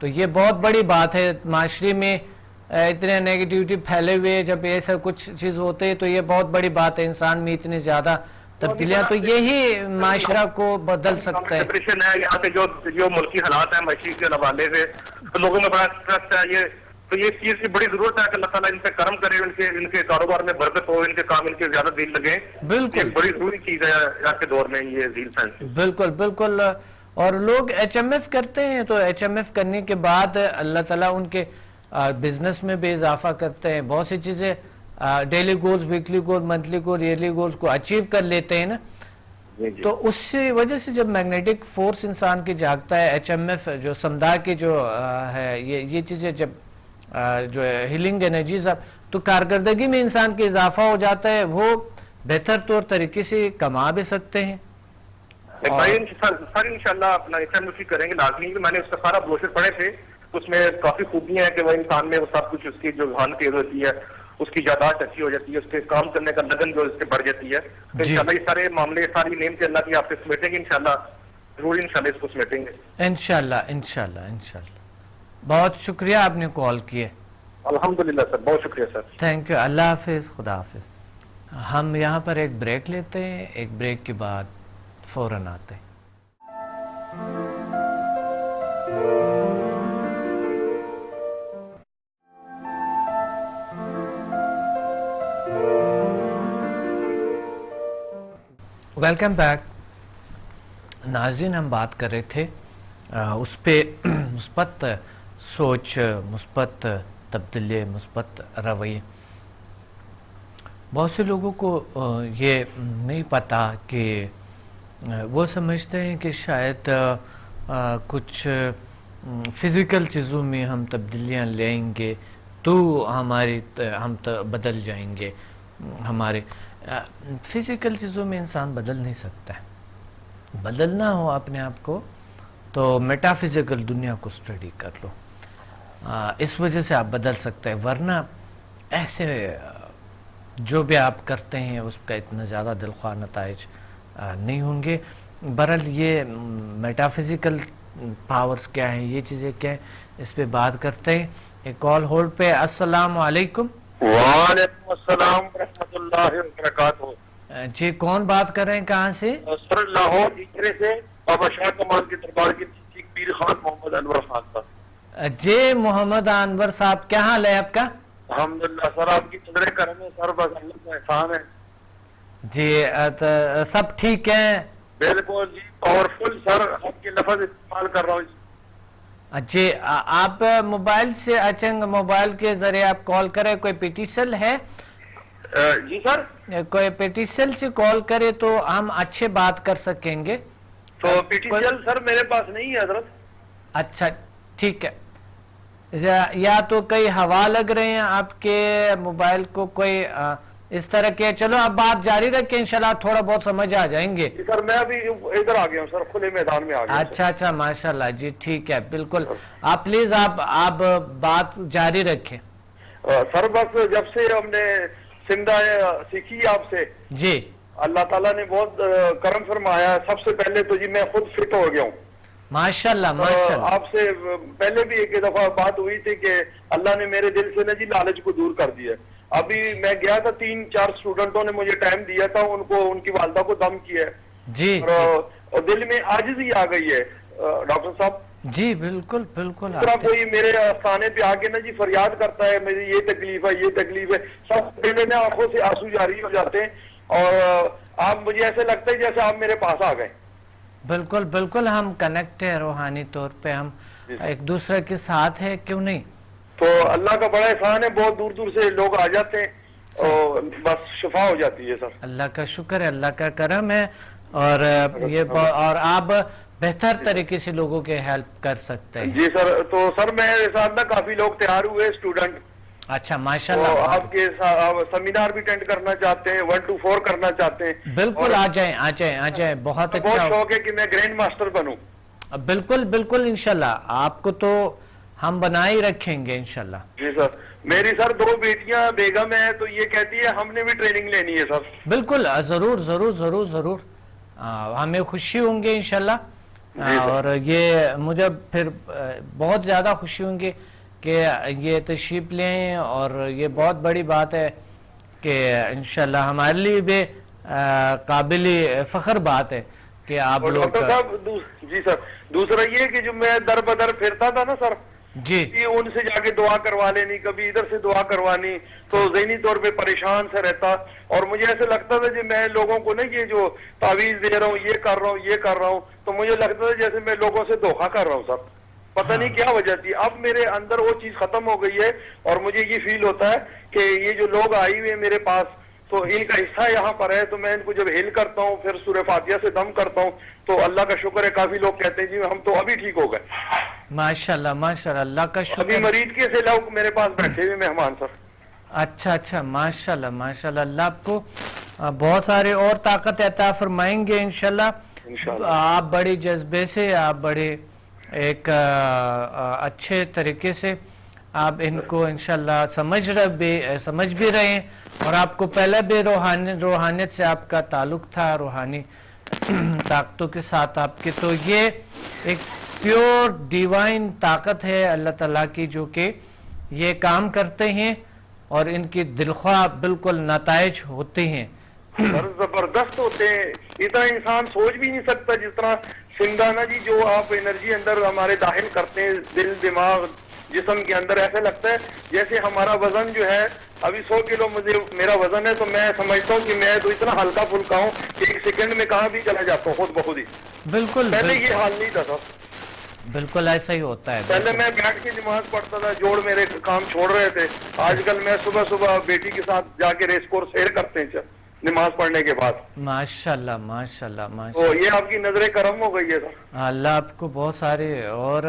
Speaker 1: تو یہ بہت بڑی بات ہے. معاشرے میں اتنے نیگیٹیوٹی پھیلے ہوئے، جب ایسا کچھ چیز ہوتے ہیں تو یہ بہت بڑی بات ہے. انسان میں اتنی زیادہ تبدیلیاں، تو یہی معاشرہ کو بدل سکتا ہے.
Speaker 2: ڈپریشن ہے یہاں پہ جو ملکی حالات ہیں معاشی کے حوالے سے، تو لوگوں میں بڑا اسٹریس ہے. تو یہ چیز کی بڑی ضرورت ہے کہ اللہ تعالیٰ ان پہ کرم کرے، ان کے کاروبار میں برکت ہو، ان کے کام ان کے زیادہ دل لگے.
Speaker 1: بالکل
Speaker 2: بڑی ضروری چیز ہے آج کے دور میں یہ ذیل سائنس.
Speaker 1: بالکل بالکل. اور لوگ HMF کرتے ہیں تو HMF کرنے کے بعد اللہ تعالیٰ ان کے بزنس میں بھی اضافہ کرتے ہیں. بہت سی چیزیں ڈیلی گولز، ویکلی گول، منتھلی گول، ایئرلی گولز کو اچیو کر لیتے ہیں نا. تو اس سے وجہ سے جب میگنیٹک فورس انسان کی جاگتا ہے، HMF جو سمدھا کی جو ہے یہ چیزیں جب جو ہے ہیلنگ انرجیز، تو کارکردگی میں انسان کے اضافہ ہو جاتا ہے، وہ بہتر طور طریقے سے کما بھی سکتے ہیں.
Speaker 2: بھائی سر انشاءاللہ اپنا HMF کریں گے لازمی. میں نے اس کا سارا بروشر پڑھے تھے، اس میں کافی خوبیاں ہیں کہ وہ انسان میں وہ سب کچھ، اس کی جو ذہن تیز ہوتی ہے، اس کی یادداشت اچھی ہو جاتی ہے، اس کے کام کرنے کا لگن جو اس سے بڑھ جاتی ہے. تو انشاءاللہ یہ سارے معاملے، ساری نعمتیں اللہ کی آپ سے سمیٹیں گے انشاءاللہ، ضرور انشاءاللہ اس کو سمیٹیں گے
Speaker 1: انشاءاللہ انشاءاللہ انشاءاللہ. بہت شکریہ آپ نے کال کیے.
Speaker 2: الحمدللہ سر، بہت شکریہ سر.
Speaker 1: Thank you. اللہ حافظ. خدا حافظ. ہم یہاں پر ایک بریک لیتے ہیں، ایک بریک کے بعد فوراً آتے ہیں. Welcome back. ناظرین، ہم بات کر رہے تھے اس پہ مثبت سوچ، مثبت تبدیلی، مثبت رویے. بہت سے لوگوں کو یہ نہیں پتا کہ وہ سمجھتے ہیں کہ شاید کچھ فزیکل چیزوں میں ہم تبدیلیاں لیں گے تو ہم بدل جائیں گے. ہمارے فزیکل چیزوں میں انسان بدل نہیں سکتا ہے. بدلنا ہو اپنے آپ کو تو میٹافزیکل دنیا کو اسٹڈی کر لو، اس وجہ سے آپ بدل سکتے ہیں، ورنہ ایسے جو بھی آپ کرتے ہیں اس کا اتنا زیادہ دلخواہ نتائج نہیں ہوں گے۔ برحال یہ میٹافزیکل پاورز کیا ہیں، یہ چیزیں کیا ہیں، اس پہ بات کرتے ہیں۔ ایک کال ہولڈ پہ۔ السلام علیکم۔
Speaker 5: وعلیکم السلام ورحمۃ اللہ وبرکاتہ۔
Speaker 1: جی کون بات کر رہے ہیں، کہاں سے؟
Speaker 5: سر لاہور ہجرے سے بابا شاہ کمال کے دربار کے نزدیک پیر خان محمد انور خان صاحب۔
Speaker 1: جی محمد انور صاحب، کیا حال ہے آپ کا؟
Speaker 5: الحمدللہ سر، آپ کی نظر کرم ہے سر، بس اللہ کا احسان ہے
Speaker 1: جی۔ سب ٹھیک ہیں؟
Speaker 5: بالکل جی، پاورفل سر، آپ کے لفظ استعمال کر رہا ہوں
Speaker 1: جی۔ آپ موبائل سے موبائل کے ذریعے آپ کال کریں، کوئی پیٹیسل ہے؟
Speaker 5: جی سر،
Speaker 1: کوئی پیٹیسل سے کال کرے تو ہم اچھے بات کر سکیں گے۔
Speaker 5: تو پیٹیسل سر میرے پاس نہیں ہے حضرت۔
Speaker 1: اچھا ٹھیک ہے، یا تو کئی ہوا لگ رہے ہیں آپ کے موبائل کو، کوئی اس طرح کے۔ چلو آپ بات جاری رکھیں، انشاءاللہ تھوڑا بہت سمجھ آ جائیں گے۔
Speaker 5: جی سر، میں ابھی ادھر آ گیا ہوں سر، کھلے میدان میں آ گیا۔
Speaker 1: اچھا ماشاءاللہ جی، ٹھیک ہے، بالکل آپ پلیز آپ بات جاری رکھیں۔
Speaker 5: سر بس جب سے ہم نے سمدہ سیکھی آپ سے
Speaker 1: جی،
Speaker 5: اللہ تعالیٰ نے بہت کرم فرمایا۔ سب سے پہلے تو جی میں خود فٹ ہو گیا ہوں
Speaker 1: ماشاءاللہ ماشاءاللہ۔
Speaker 5: آپ سے پہلے بھی ایک دفعہ بات ہوئی تھی کہ اللہ نے میرے دل سے نا جی لالچ کو دور کر دیا۔ ابھی میں گیا تھا، 3-4 اسٹوڈنٹوں نے مجھے ٹائم دیا تھا، ان کی والدہ کو دم کیا ہے
Speaker 1: جی،
Speaker 5: اور دل میں عاجزی آ گئی ہے ڈاکٹر صاحب۔
Speaker 1: جی بالکل بالکل۔
Speaker 5: اس طرح کوئی میرے آستانے پہ آ کے نا جی فریاد کرتا ہے میری یہ تکلیف ہے یہ تکلیف ہے، سب پہلے نا آنکھوں سے آنسو جاری ہو جاتے ہیں، اور آپ مجھے ایسے لگتا ہے جیسے آپ میرے پاس آ گئے۔
Speaker 1: بالکل بالکل، ہم کنیکٹ ہیں روحانی طور پہ، ہم ایک دوسرے کے ساتھ ہیں، کیوں نہیں۔
Speaker 5: تو اللہ کا بڑا احسان ہے، بہت دور دور سے لوگ آ جاتے ہیں اور بس شفا ہو جاتی ہے سر۔
Speaker 1: اللہ کا شکر ہے، اللہ کا کرم ہے، اور اور آپ بہتر طریقے سے لوگوں کے ہیلپ کر سکتے ہیں۔
Speaker 5: جی سر، تو سر میرے ساتھ نا کافی لوگ تیار ہوئے اسٹوڈنٹ۔
Speaker 1: اچھا ماشاءاللہ،
Speaker 5: آپ کے سیمینار بھی اٹینڈ کرنا چاہتے ہیں، 1 to 4 کرنا چاہتے ہیں؟
Speaker 1: بالکل آ جائیں، بہت اچھا۔
Speaker 5: بہت شوق ہے کہ میں گرینڈ ماسٹر بنوں۔
Speaker 1: بالکل بالکل، انشاءاللہ آپ کو تو ہم بنا ہی رکھیں گے انشاءاللہ۔
Speaker 5: جی سر، میری سر 2 بیٹیاں بیگم ہے، تو یہ کہتی ہے ہم نے بھی ٹریننگ لینی ہے سر۔
Speaker 1: بالکل، ضرور ضرور ضرور ضرور، ہمیں خوشی ہوں گے انشاءاللہ، اور یہ مجھے پھر بہت زیادہ خوشی ہوں گی کہ یہ تشریف لیں، اور یہ بہت بڑی بات ہے کہ انشاءاللہ ہمارے لیے بھی قابل فخر بات ہے کہ آپ لوگ۔
Speaker 5: ڈاکٹر صاحب جی سر، دوسرا یہ کہ جو میں در بدر پھرتا تھا نا سر،
Speaker 1: جی،
Speaker 5: ان سے جا کے دعا کروا لینی، کبھی ادھر سے دعا کروانی، تو ذہنی طور پہ پریشان سے رہتا، اور مجھے ایسے لگتا تھا کہ میں لوگوں کو نا یہ جو تعویذ دے رہا ہوں، یہ کر رہا ہوں، تو مجھے لگتا تھا جیسے میں لوگوں سے دھوکہ کر رہا ہوں سر، پتہ نہیں کیا وجہ تھی۔ اب میرے اندر وہ چیز ختم ہو گئی ہے، اور مجھے یہ فیل ہوتا ہے کہ یہ جو لوگ آئے ہوئے ہیں میرے پاس، تو ان کا حصہ یہاں پر ہے، تو میں ان کو جب ہیل کرتا ہوں، پھر سورہ فاتحہ سے دم کرتا ہوں، تو اللہ کا شکر ہے کافی لوگ کہتے ہیں جی ہم تو ابھی ٹھیک ہو گئے۔
Speaker 1: ماشاءاللہ ماشاءاللہ، اللہ کا شکر۔
Speaker 5: ابھی مریض کے سے لوگ میرے پاس بیٹھے ہوئے مہمان سر۔
Speaker 1: اچھا ماشاءاللہ ماشاءاللہ، اللہ آپ کو بہت سارے اور طاقت عطا فرمائیں گے انشاءاللہ۔ آپ بڑے جذبے سے، آپ بڑے ایک اچھے طریقے سے آپ ان کو انشاءاللہ سمجھ بھی رہے ہیں، اور آپ کو پہلے بھی روحانیت سے آپ کا تعلق تھا، روحانی طاقتوں کے ساتھ آپ کے، تو یہ ایک پیور ڈیوائن طاقت ہے اللہ تعالیٰ کی، جو کہ یہ کام کرتے ہیں اور ان کی دلخواہ بالکل نتائج ہوتے ہیں،
Speaker 5: زبردست ہوتے ہیں۔ اتنا انسان سوچ بھی نہیں سکتا جس طرح سنگانا جی جو آپ انرجی اندر ہمارے داخل کرتے ہیں، دل دماغ جسم کے اندر، ایسا لگتا ہے جیسے ہمارا وزن جو ہے ابھی 100 کلو میرا وزن ہے، تو میں سمجھتا ہوں کہ میں تو اتنا ہلکا پھلکا ہوں کہ 1 سیکنڈ میں کہاں بھی چلا جاتا ہوں خود بخود ہی۔
Speaker 1: بالکل
Speaker 5: پہلے یہ حال نہیں تھا سر،
Speaker 1: بالکل ایسا ہی ہوتا ہے۔
Speaker 5: پہلے میں بیٹھ کے نماز پڑھتا تھا، جوڑ میرے کام چھوڑ رہے تھے، آج کل میں صبح بیٹی کے ساتھ جا کے ریس کورس سیر کرتے ہیں نماز پڑھنے کے بعد۔
Speaker 1: ماشاءاللہ ماشاءاللہ
Speaker 5: تو
Speaker 1: ماشاءاللہ،
Speaker 5: یہ آپ کی نظر کرم ہو گئی ہے سر۔
Speaker 1: اللہ آپ کو بہت سارے اور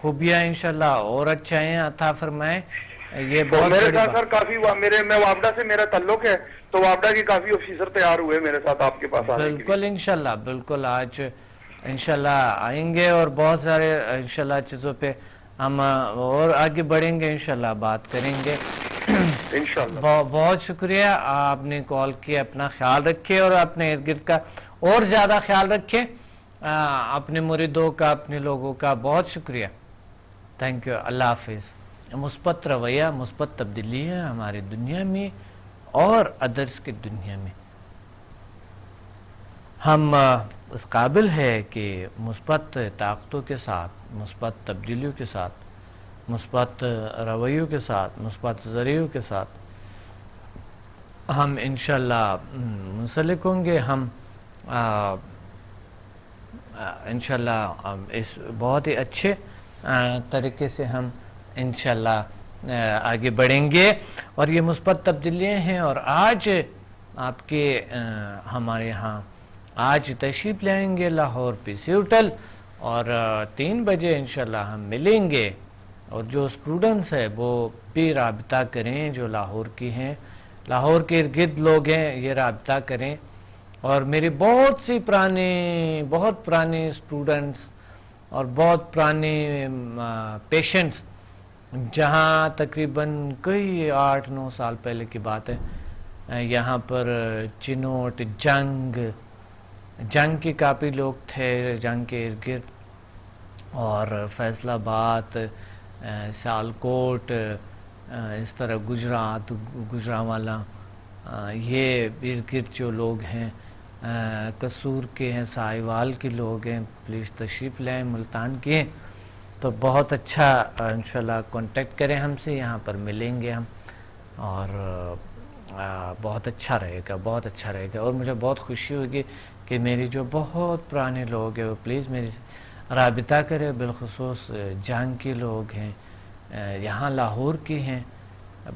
Speaker 1: خوبیاں انشاءاللہ اور اچھائیاں عطا فرمائے۔ یہ بہت
Speaker 5: میرے
Speaker 1: بڑی
Speaker 5: ساتھ
Speaker 1: بات.
Speaker 5: سر کافی میں وابڈا سے میرا تعلق ہے، تو وابڈا کے کافی آفیسر تیار ہوئے میرے ساتھ آپ کے پاس آنے کے لیے.
Speaker 1: بالکل انشاءاللہ، بالکل آج انشاءاللہ آئیں گے اور بہت سارے انشاءاللہ چیزوں پہ ہم اور آگے بڑھیں گے، انشاءاللہ بات کریں گے.
Speaker 5: انشاءاللہ.
Speaker 1: بہت شکریہ، آپ نے کال کیا. اپنا خیال رکھے اور اپنے ارد گرد کا اور زیادہ خیال رکھے، اپنے مریدوں کا، اپنے لوگوں کا. بہت شکریہ، تھینک یو. اللہ حافظ. مثبت رویہ، مثبت تبدیلیاں ہماری دنیا میں اور ادرس کی دنیا میں ہم اس قابل ہے کہ مثبت طاقتوں کے ساتھ، مثبت تبدیلیوں کے ساتھ، مثبت رویوں کے ساتھ، مثبت ذریعوں کے ساتھ ہم انشاءاللہ منسلک ہوں گے. ہم انشاءاللہ اس بہت ہی اچھے طریقے سے ہم انشاءاللہ آگے بڑھیں گے. اور یہ مثبت تبدیلیاں ہیں. اور آج آپ کے ہمارے ہاں آج تشریف لائیں گے لاہور پی سی ہوٹل، اور 3 بجے انشاءاللہ ہم ملیں گے. اور جو اسٹوڈنٹس ہیں وہ بھی رابطہ کریں، جو لاہور کی ہیں، لاہور کے ارد گرد لوگ ہیں، یہ رابطہ کریں. اور میرے بہت پرانے اسٹوڈنٹس اور بہت پرانے پیشنٹس، جہاں تقریباً کوئی 8-9 سال پہلے کی بات ہے، یہاں پر چنوٹ، جنگ کے کافی لوگ تھے، جنگ کے ارد گرد، اور فیصل آباد، سیالکوٹ، اس طرح گجرانوالا، یہ ارد گرد جو لوگ ہیں، قصور کے ہیں، ساہیوال کے لوگ ہیں. پلیز تشریف لائیں. ملتان کے ہیں تو بہت اچھا انشاءاللہ کانٹیکٹ کریں ہم سے، یہاں پر ملیں گے ہم، اور بہت اچھا رہے گا، بہت اچھا رہے گا. اور مجھے بہت خوشی ہوگی کہ میری جو بہت پرانے لوگ ہیں وہ پلیز میری رابطہ کرے. بالخصوص جنگ کے لوگ ہیں، یہاں لاہور کے ہیں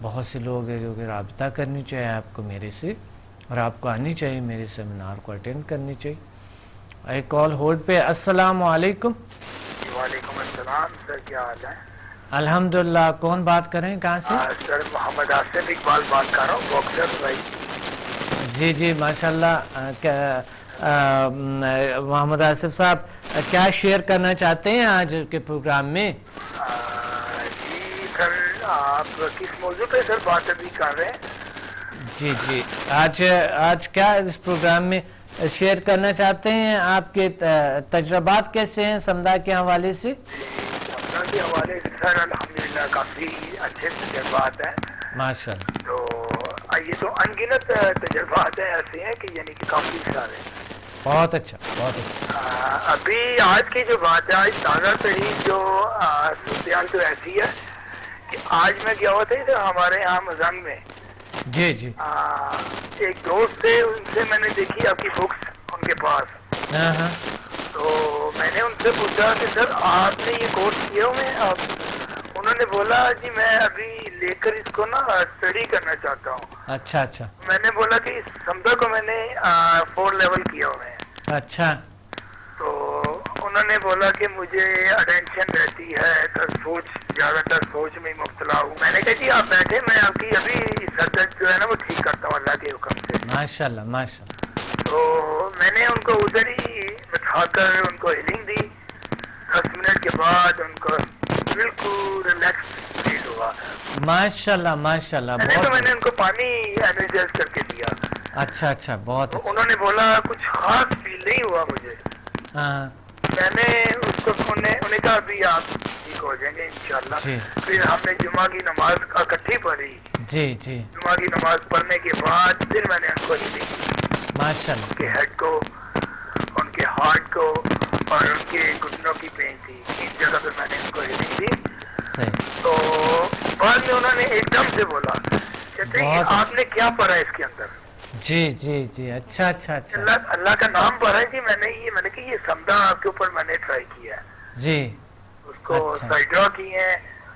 Speaker 1: بہت سے لوگ ہیں جو کہ رابطہ کرنی چاہیے آپ کو میرے سے، اور آپ کو آنی چاہیے میرے سیمینار کو اٹینڈ کرنی چاہیے. ایک کال ہولڈ پہ. السلام علیکم.
Speaker 6: وعلیکم السلام سر، کیا حال ہے؟
Speaker 1: الحمدللہ. کون بات کر رہے ہیں، کہاں سے؟
Speaker 6: سر محمد آصف اقبال بات کر رہا ہوں، باکسر بھائی.
Speaker 1: جی ماشاءاللہ. محمد آصف صاحب کیا شیئر کرنا چاہتے ہیں آج کے پروگرام میں؟
Speaker 6: جی سر، آپ کس موضوع پہ سر بات ابھی کر رہے ہیں؟
Speaker 1: جی آج کیا اس پروگرام میں شیئر کرنا چاہتے ہیں؟ آپ کے تجربات کیسے ہیں سمدہ کے حوالے سے؟
Speaker 6: سمدہ کے حوالے سے سر الحمدللہ کافی اچھے تجربات ہیں
Speaker 1: ماشاءاللہ.
Speaker 6: تو یہ تو انگنت تجربات ہیں ایسے ہیں کہ یعنی کہ کافی سارے.
Speaker 1: بہت اچھا، بہت اچھا.
Speaker 6: ابھی آج کی جو بات ہے، آج تازہ ترین جو صورتحال تو ایسی ہے کہ آج میں گیا ہوا تھا ہمارے یہاں مزنگ میں.
Speaker 1: جی
Speaker 6: ایک دوست تھے، ان سے میں نے دیکھی آپ کی بکس ان کے پاس.
Speaker 1: ہاں.
Speaker 6: تو میں نے ان سے پوچھا کہ سر آپ نے یہ کورس کیا ہوئے ہیں آپ؟ انہوں نے بولا جی میں ابھی لے کر اس کو نا اسٹڈی کرنا چاہتا ہوں.
Speaker 1: اچھا.
Speaker 6: میں نے بولا کہ اس سمدہ کو میں نے 4 لیول کیا ہوئے ہیں.
Speaker 1: اچھا.
Speaker 6: تو انہوں نے بولا کہ مجھے اٹینشن رہتی ہے، زیادہ تر سوچ میں مبتلا ہوں. میں نے کہا جی آپ بیٹھے، میں آپ کی ابھی سر درد جو ہے نا وہ ٹھیک کرتا ہوں اللہ کے حکم سے.
Speaker 1: ماشاءاللہ.
Speaker 6: تو میں نے ان کو ادھر ہی بٹھا کر ان کو ہیلنگ دی. 10 منٹ کے بعد ان کو بالکل ریلیکس فیل ہوا.
Speaker 1: ماشاءاللہ.
Speaker 6: میں نے ان کو پانی انرجائز کر کے دیا.
Speaker 1: اچھا. بہت اچھا.
Speaker 6: انہوں نے بولا کچھ خاص فیل نہیں ہوا مجھے. میں نے اس کو انہیں کہا ابھی آپ ٹھیک ہو جائیں گے انشاءاللہ. پھر ہم نے جمعہ کی نماز اکٹھی پڑھی.
Speaker 1: جی.
Speaker 6: جمعہ کی نماز پڑھنے کے بعد پھر میں نے ان کو ہیلنگ
Speaker 1: ماشاءاللہ
Speaker 6: ان کے ہیڈ کو، ان کے ہارٹ کو اور ان کے گھٹنوں کی پین تھی، 3 جگہ پہ میں نے ان کو ہیلنگ دی. تو بعد میں انہوں نے ایک دم سے بولا کہتے ہیں آپ نے کیا پڑھا اس کے اندر؟
Speaker 1: جی. اچھا.
Speaker 6: اللہ کا نام پڑھا ہے جی. میں نے کہ یہ سمدہ آپ کے اوپر میں نے ٹرائی کیا ہے.
Speaker 1: جی.
Speaker 6: اس کو سائڈرا کی ہے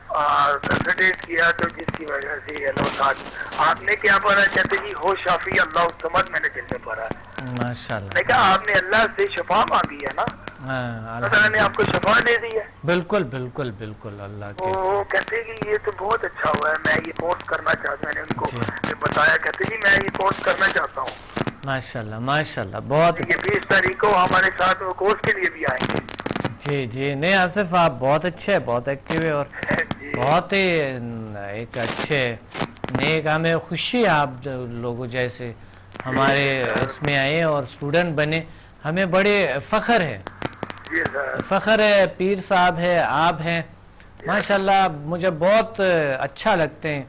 Speaker 6: اور کنسنٹریٹ کیا، تو جس کی وجہ سے آپ نے کیا پڑھا؟ کہتے جی ہو شافی اللہ الصمد میں نے دل میں پڑھا ہے.
Speaker 1: ماشاءاللہ.
Speaker 6: میں کہا آپ نے اللہ سے شفا مانگی ہے نا. اللہ نے آپ کو شفا دے دی ہے.
Speaker 1: بالکل بالکل بالکل اللہ کے.
Speaker 6: وہ کہتے ہیں کہ یہ تو بہت اچھا ہوا ہے, میں یہ کورس کرنا چاہتا ہوں. میں نے ان کو بتایا, کہتے جی میں یہ کورس کرنا چاہتا ہوں.
Speaker 1: ماشاءاللہ ماشاءاللہ, بہت.
Speaker 6: یہ 20 تاریخ کو ہمارے ساتھ وہ کورس کے لیے بھی آئیں گے.
Speaker 1: جی جی, نہیں آصف آپ بہت اچھے, بہت ایکٹیو ہے اور بہت ہی ایک اچھے نیک. ہمیں خوشی آپ لوگوں جیسے ہمارے اس میں آئے اور اسٹوڈنٹ بنے, ہمیں بڑے فخر ہے. فخر ہے, پیر صاحب ہے, آپ ہیں ماشاءاللہ, مجھے بہت اچھا لگتے ہیں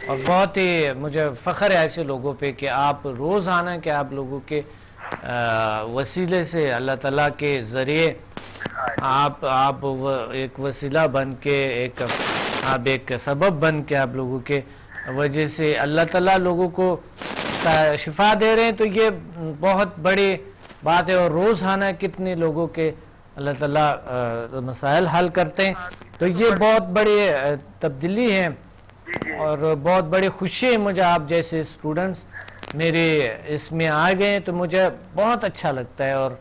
Speaker 1: اور بہت ہی مجھے فخر ہے ایسے لوگوں پہ کہ آپ روزانہ کہ آپ لوگوں کے وسیلے سے اللہ تعالیٰ کے ذریعے آپ ایک وسیلہ بن کے, آپ ایک سبب بن کے آپ لوگوں کے وجہ سے اللہ تعالیٰ لوگوں کو شفا دے رہے ہیں, تو یہ بہت بڑی بات ہے. اور روزانہ کتنے لوگوں کے اللہ تعالیٰ مسائل حل کرتے ہیں, تو یہ بہت بڑی تبدیلی ہے اور بہت بڑی خوشی ہے مجھے. آپ جیسے اسٹوڈنٹس میرے اس میں آ گئے تو مجھے بہت اچھا لگتا ہے اور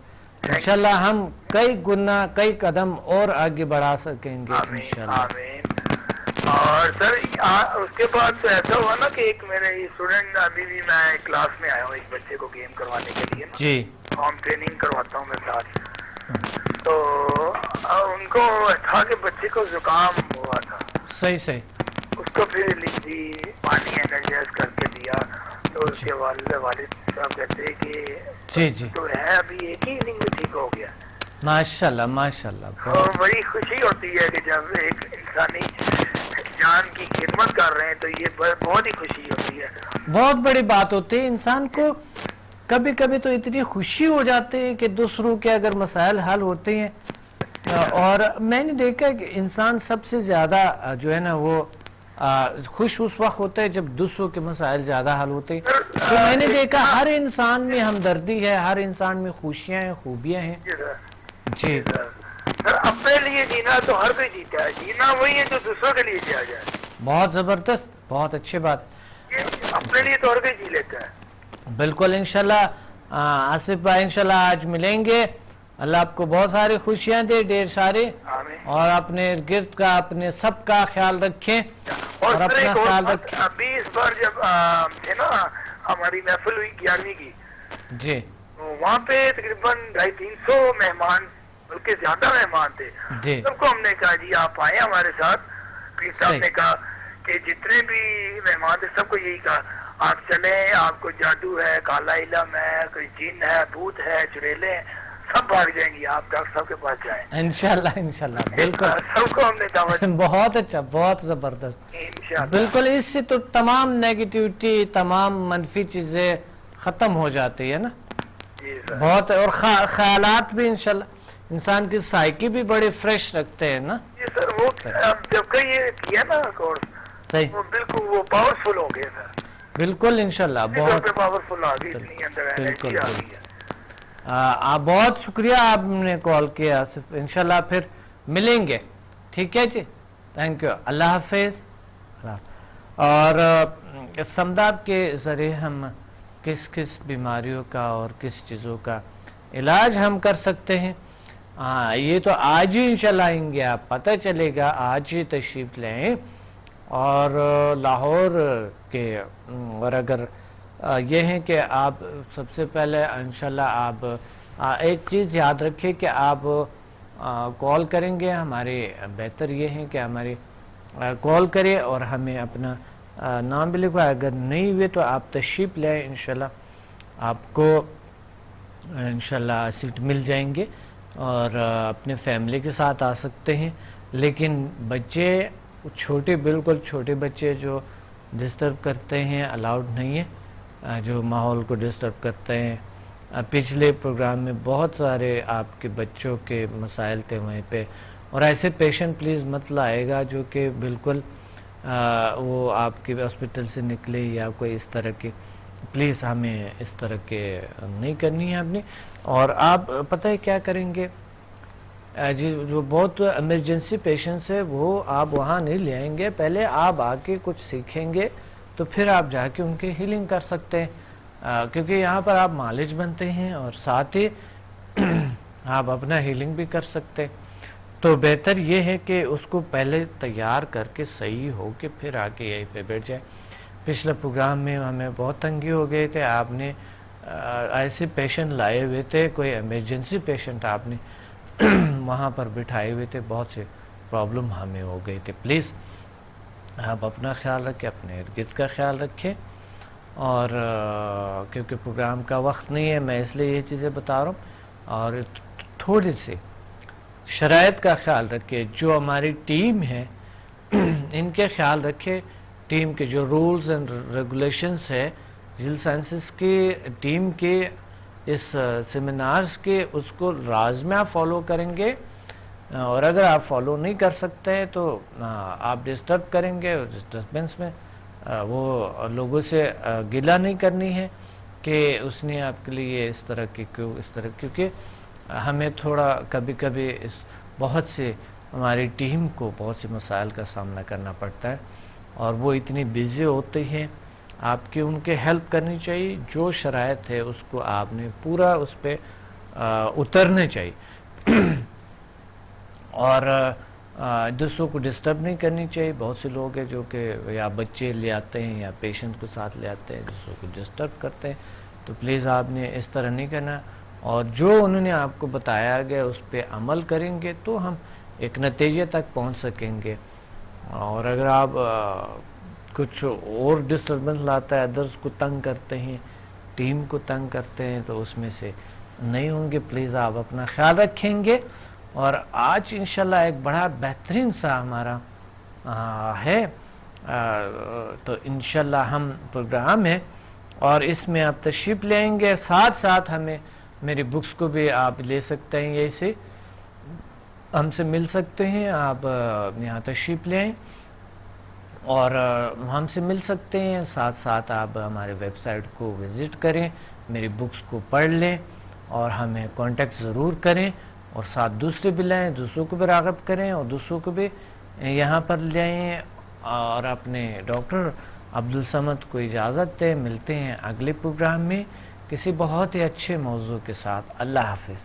Speaker 1: انشاءاللہ ہم کئی گنا کئی قدم اور آگے بڑھا سکیں گے انشاءاللہ.
Speaker 6: اور سر اس کے بعد تو ایسا ہوا نا کہ ایک میرے اسٹوڈنٹ, ابھی بھی میں کلاس میں آیا ہوں ایک بچے کو گیم کروانے کے لیے نا,
Speaker 1: جی
Speaker 6: ہوم ٹریننگ کرواتا ہوں میں ساتھ. تو ان کو تھا کہ بچے کو زکام ہوا تھا.
Speaker 1: صحیح صحیح.
Speaker 6: اس کو پھر لیچی پانی انرجائز کر کے دیا, تو اس کے والد صاحب کہتے کہ
Speaker 1: جی جی
Speaker 6: تو ہے ابھی ایک ہی دن میں ٹھیک ہو گیا.
Speaker 1: ماشاءاللہ ماشاءاللہ.
Speaker 6: بڑی خوشی ہوتی ہے کہ جب ایک انسانی جان کی خدمت کر رہے ہیں تو یہ بہت ہی خوشی ہوتی ہے.
Speaker 1: بہت بڑی بات ہوتی ہے. انسان کو کبھی کبھی تو اتنی خوشی ہو جاتی ہے کہ دوسروں کے اگر مسائل حل ہوتے ہیں, اور میں نے دیکھا کہ انسان سب سے زیادہ جو ہے نا وہ خوش اس وقت ہوتا ہے جب دوسروں کے مسائل زیادہ حل ہوتے ہیں. تو میں نے دیکھا ہر انسان میں ہمدردی ہے, ہر انسان میں خوشیاں ہیں, خوبیاں ہیں. جی
Speaker 6: سر, اپنے لیے جینا تو ہر کوئی جیتا ہے, جینا وہی ہے جو دوسروں کے لیے جیا جائے.
Speaker 1: بہت زبردست, بہت اچھی بات.
Speaker 6: اپنے لیے تو ہر کوئی جی لیتا ہے.
Speaker 1: بالکل انشاءاللہ آصف بھائی انشاءاللہ آج ملیں گے. اللہ آپ کو بہت ساری خوشیاں دے, ڈھیر سارے, اور اپنے گرد کا اپنے سب کا خیال رکھیں اور اپنا خیال رکھیں.
Speaker 6: ابھی اس بار جب تھے نا ہماری محفل ہوئی 11ویں کی,
Speaker 1: جی
Speaker 6: وہاں پہ تقریباً 250-300 مہمان, بلکہ زیادہ مہمان تھے. سب کو ہم نے کہا جی آپ آئے ہمارے ساتھ. پیر صاحب نے کہا کہ جتنے بھی مہمان تھے سب کو یہی کہا آپ چلیں, آپ کو جادو ہے, کالا علم ہے, کوئی جن ہے, بھوت ہے, چڑیلے ہیں, سب بھاگ جائیں گی, آپ ڈاکٹر صاحب کے پاس جائیں.
Speaker 1: انشاءاللہ انشاءاللہ بالکل.
Speaker 6: سب کو ہم نے دعوت.
Speaker 1: بہت اچھا, بہت زبردست. بالکل, اس سے تو تمام نیگیٹیوٹی, تمام منفی چیزیں ختم ہو جاتی ہے نا. بہت, اور خیالات بھی انشاءاللہ انسان کی سائیکی بھی بڑے فریش رکھتے ہیں نا.
Speaker 6: جی سر, وہ جب کہ یہ کیا نا کورس,
Speaker 1: صحیح,
Speaker 6: وہ بالکل وہ پاورفل ہو گئے سر.
Speaker 1: بالکل انشاءاللہ بہت
Speaker 6: پاورفل آ گئی, اتنی اندر انرجی آ گئی ہے.
Speaker 1: بہت شکریہ آپ نے کال کیا آصف. انشاءاللہ پھر ملیں گے, ٹھیک ہے جی, تھینک یو, اللہ حافظ. اور سمداد کے ذریعے ہم کس کس بیماریوں کا اور کس چیزوں کا علاج ہم کر سکتے ہیں, یہ تو آج ہی انشاءاللہ آئیں گے, آپ پتہ چلے گا, آج ہی تشریف لیں. اور لاہور کے, اور اگر یہ ہے کہ آپ سب سے پہلے انشاءاللہ آپ ایک چیز یاد رکھیں کہ آپ کال کریں گے, ہمارے بہتر یہ ہے کہ ہماری کال کریں اور ہمیں اپنا نام بھی لکھوائے. اگر نہیں ہوئے تو آپ تشریف لیں, انشاءاللہ آپ کو انشاءاللہ سیٹ مل جائیں گے اور اپنے فیملی کے ساتھ آ سکتے ہیں. لیکن بچے چھوٹے, بالکل چھوٹے بچے جو ڈسٹرب کرتے ہیں الاؤڈ نہیں ہے, جو ماحول کو ڈسٹرب کرتے ہیں. پچھلے پروگرام میں بہت سارے آپ کے بچوں کے مسائل تھے وہیں پہ, اور ایسے پیشنٹ پلیز مت لائے گا جو کہ بالکل وہ آپ کے ہاسپٹل سے نکلے یا کوئی اس طرح کے, پلیز ہمیں اس طرح کے نہیں کرنی ہے اپنی. اور آپ پتہ ہے کیا کریں گے, جو بہت ایمرجنسی پیشنٹس ہے وہ آپ وہاں نہیں لے آئیں گے, پہلے آپ آ کے کچھ سیکھیں گے تو پھر آپ جا کے ان کی ہیلنگ کر سکتے ہیں, کیونکہ یہاں پر آپ مالج بنتے ہیں اور ساتھ ہی آپ اپنا ہیلنگ بھی کر سکتے. تو بہتر یہ ہے کہ اس کو پہلے تیار کر کے صحیح ہو کے پھر آ کے یہیں پہ بیٹھ جائے. پچھلے پروگرام میں ہمیں بہت تنگی ہو گئے تھے, آپ نے ایسے پیشنٹ لائے ہوئے تھے, کوئی ایمرجنسی پیشنٹ آپ نے وہاں پر بٹھائے ہوئے تھے, بہت سے پرابلم ہمیں ہو گئے تھے. پلیز آپ اپنا خیال رکھیں, اپنے ارد گرد کا خیال رکھیں, اور کیونکہ پروگرام کا وقت نہیں ہے میں اس لیے یہ چیزیں بتا رہا ہوں. اور تھوڑی سی شرائط کا خیال رکھے, جو ہماری ٹیم ہے ان کے خیال رکھے, ٹیم کے جو رولز اینڈ ریگولیشنز ہے جل سائنسز کی ٹیم کے اس سیمینارز کے, اس کو لازمی آپ فالو کریں گے, اور اگر آپ فالو نہیں کر سکتے تو آپ ڈسٹرب کریں گے. ڈسٹربنس میں وہ لوگوں سے گلہ نہیں کرنی ہے کہ اس نے آپ کے لیے اس طرح کی کیونکہ ہمیں تھوڑا کبھی کبھی بہت سے ہماری ٹیم کو بہت سے مسائل کا سامنا کرنا پڑتا ہے, اور وہ اتنی بزی ہوتی ہیں, آپ کی ان کے ہیلپ کرنی چاہیے. جو شرائط ہے اس کو آپ نے پورا اس پہ اترنے چاہیے, اور دوسروں کو ڈسٹرب نہیں کرنی چاہیے. بہت سے لوگ ہیں جو کہ یا بچے لے آتے ہیں یا پیشنٹ کو ساتھ لے آتے ہیں, دوسروں کو ڈسٹرب کرتے ہیں. تو پلیز آپ نے اس طرح نہیں کرنا, اور جو انہوں نے آپ کو بتایا گیا اس پہ عمل کریں گے تو ہم ایک نتیجے تک پہنچ سکیں گے. اور اگر آپ کچھ اور ڈسٹربنس لاتا ہے, ادرس کو تنگ کرتے ہیں, ٹیم کو تنگ کرتے ہیں, تو اس میں سے نہیں ہوں گے. پلیز آپ اپنا خیال رکھیں گے. اور آج انشاءاللہ ایک بڑا بہترین سا ہمارا ہے, تو انشاءاللہ ہم پروگرام ہے اور اس میں آپ تشریف لیں گے. ساتھ ساتھ ہمیں میری بکس کو بھی آپ لے سکتے ہیں, یہی سے ہم سے مل سکتے ہیں. آپ یہاں تشریف لیں اور ہم سے مل سکتے ہیں. ساتھ ساتھ آپ ہمارے ویب سائٹ کو وزٹ کریں, میری بکس کو پڑھ لیں, اور ہمیں کانٹیکٹ ضرور کریں, اور ساتھ دوسرے بھی لائیں, دوسروں کو بھی راغب کریں, اور دوسروں کو بھی یہاں پر لائیں. اور اپنے ڈاکٹر عبدالصمد کو اجازت دیں. ملتے ہیں اگلے پروگرام میں کسی بہت ہی اچھے موضوع کے ساتھ. اللہ حافظ.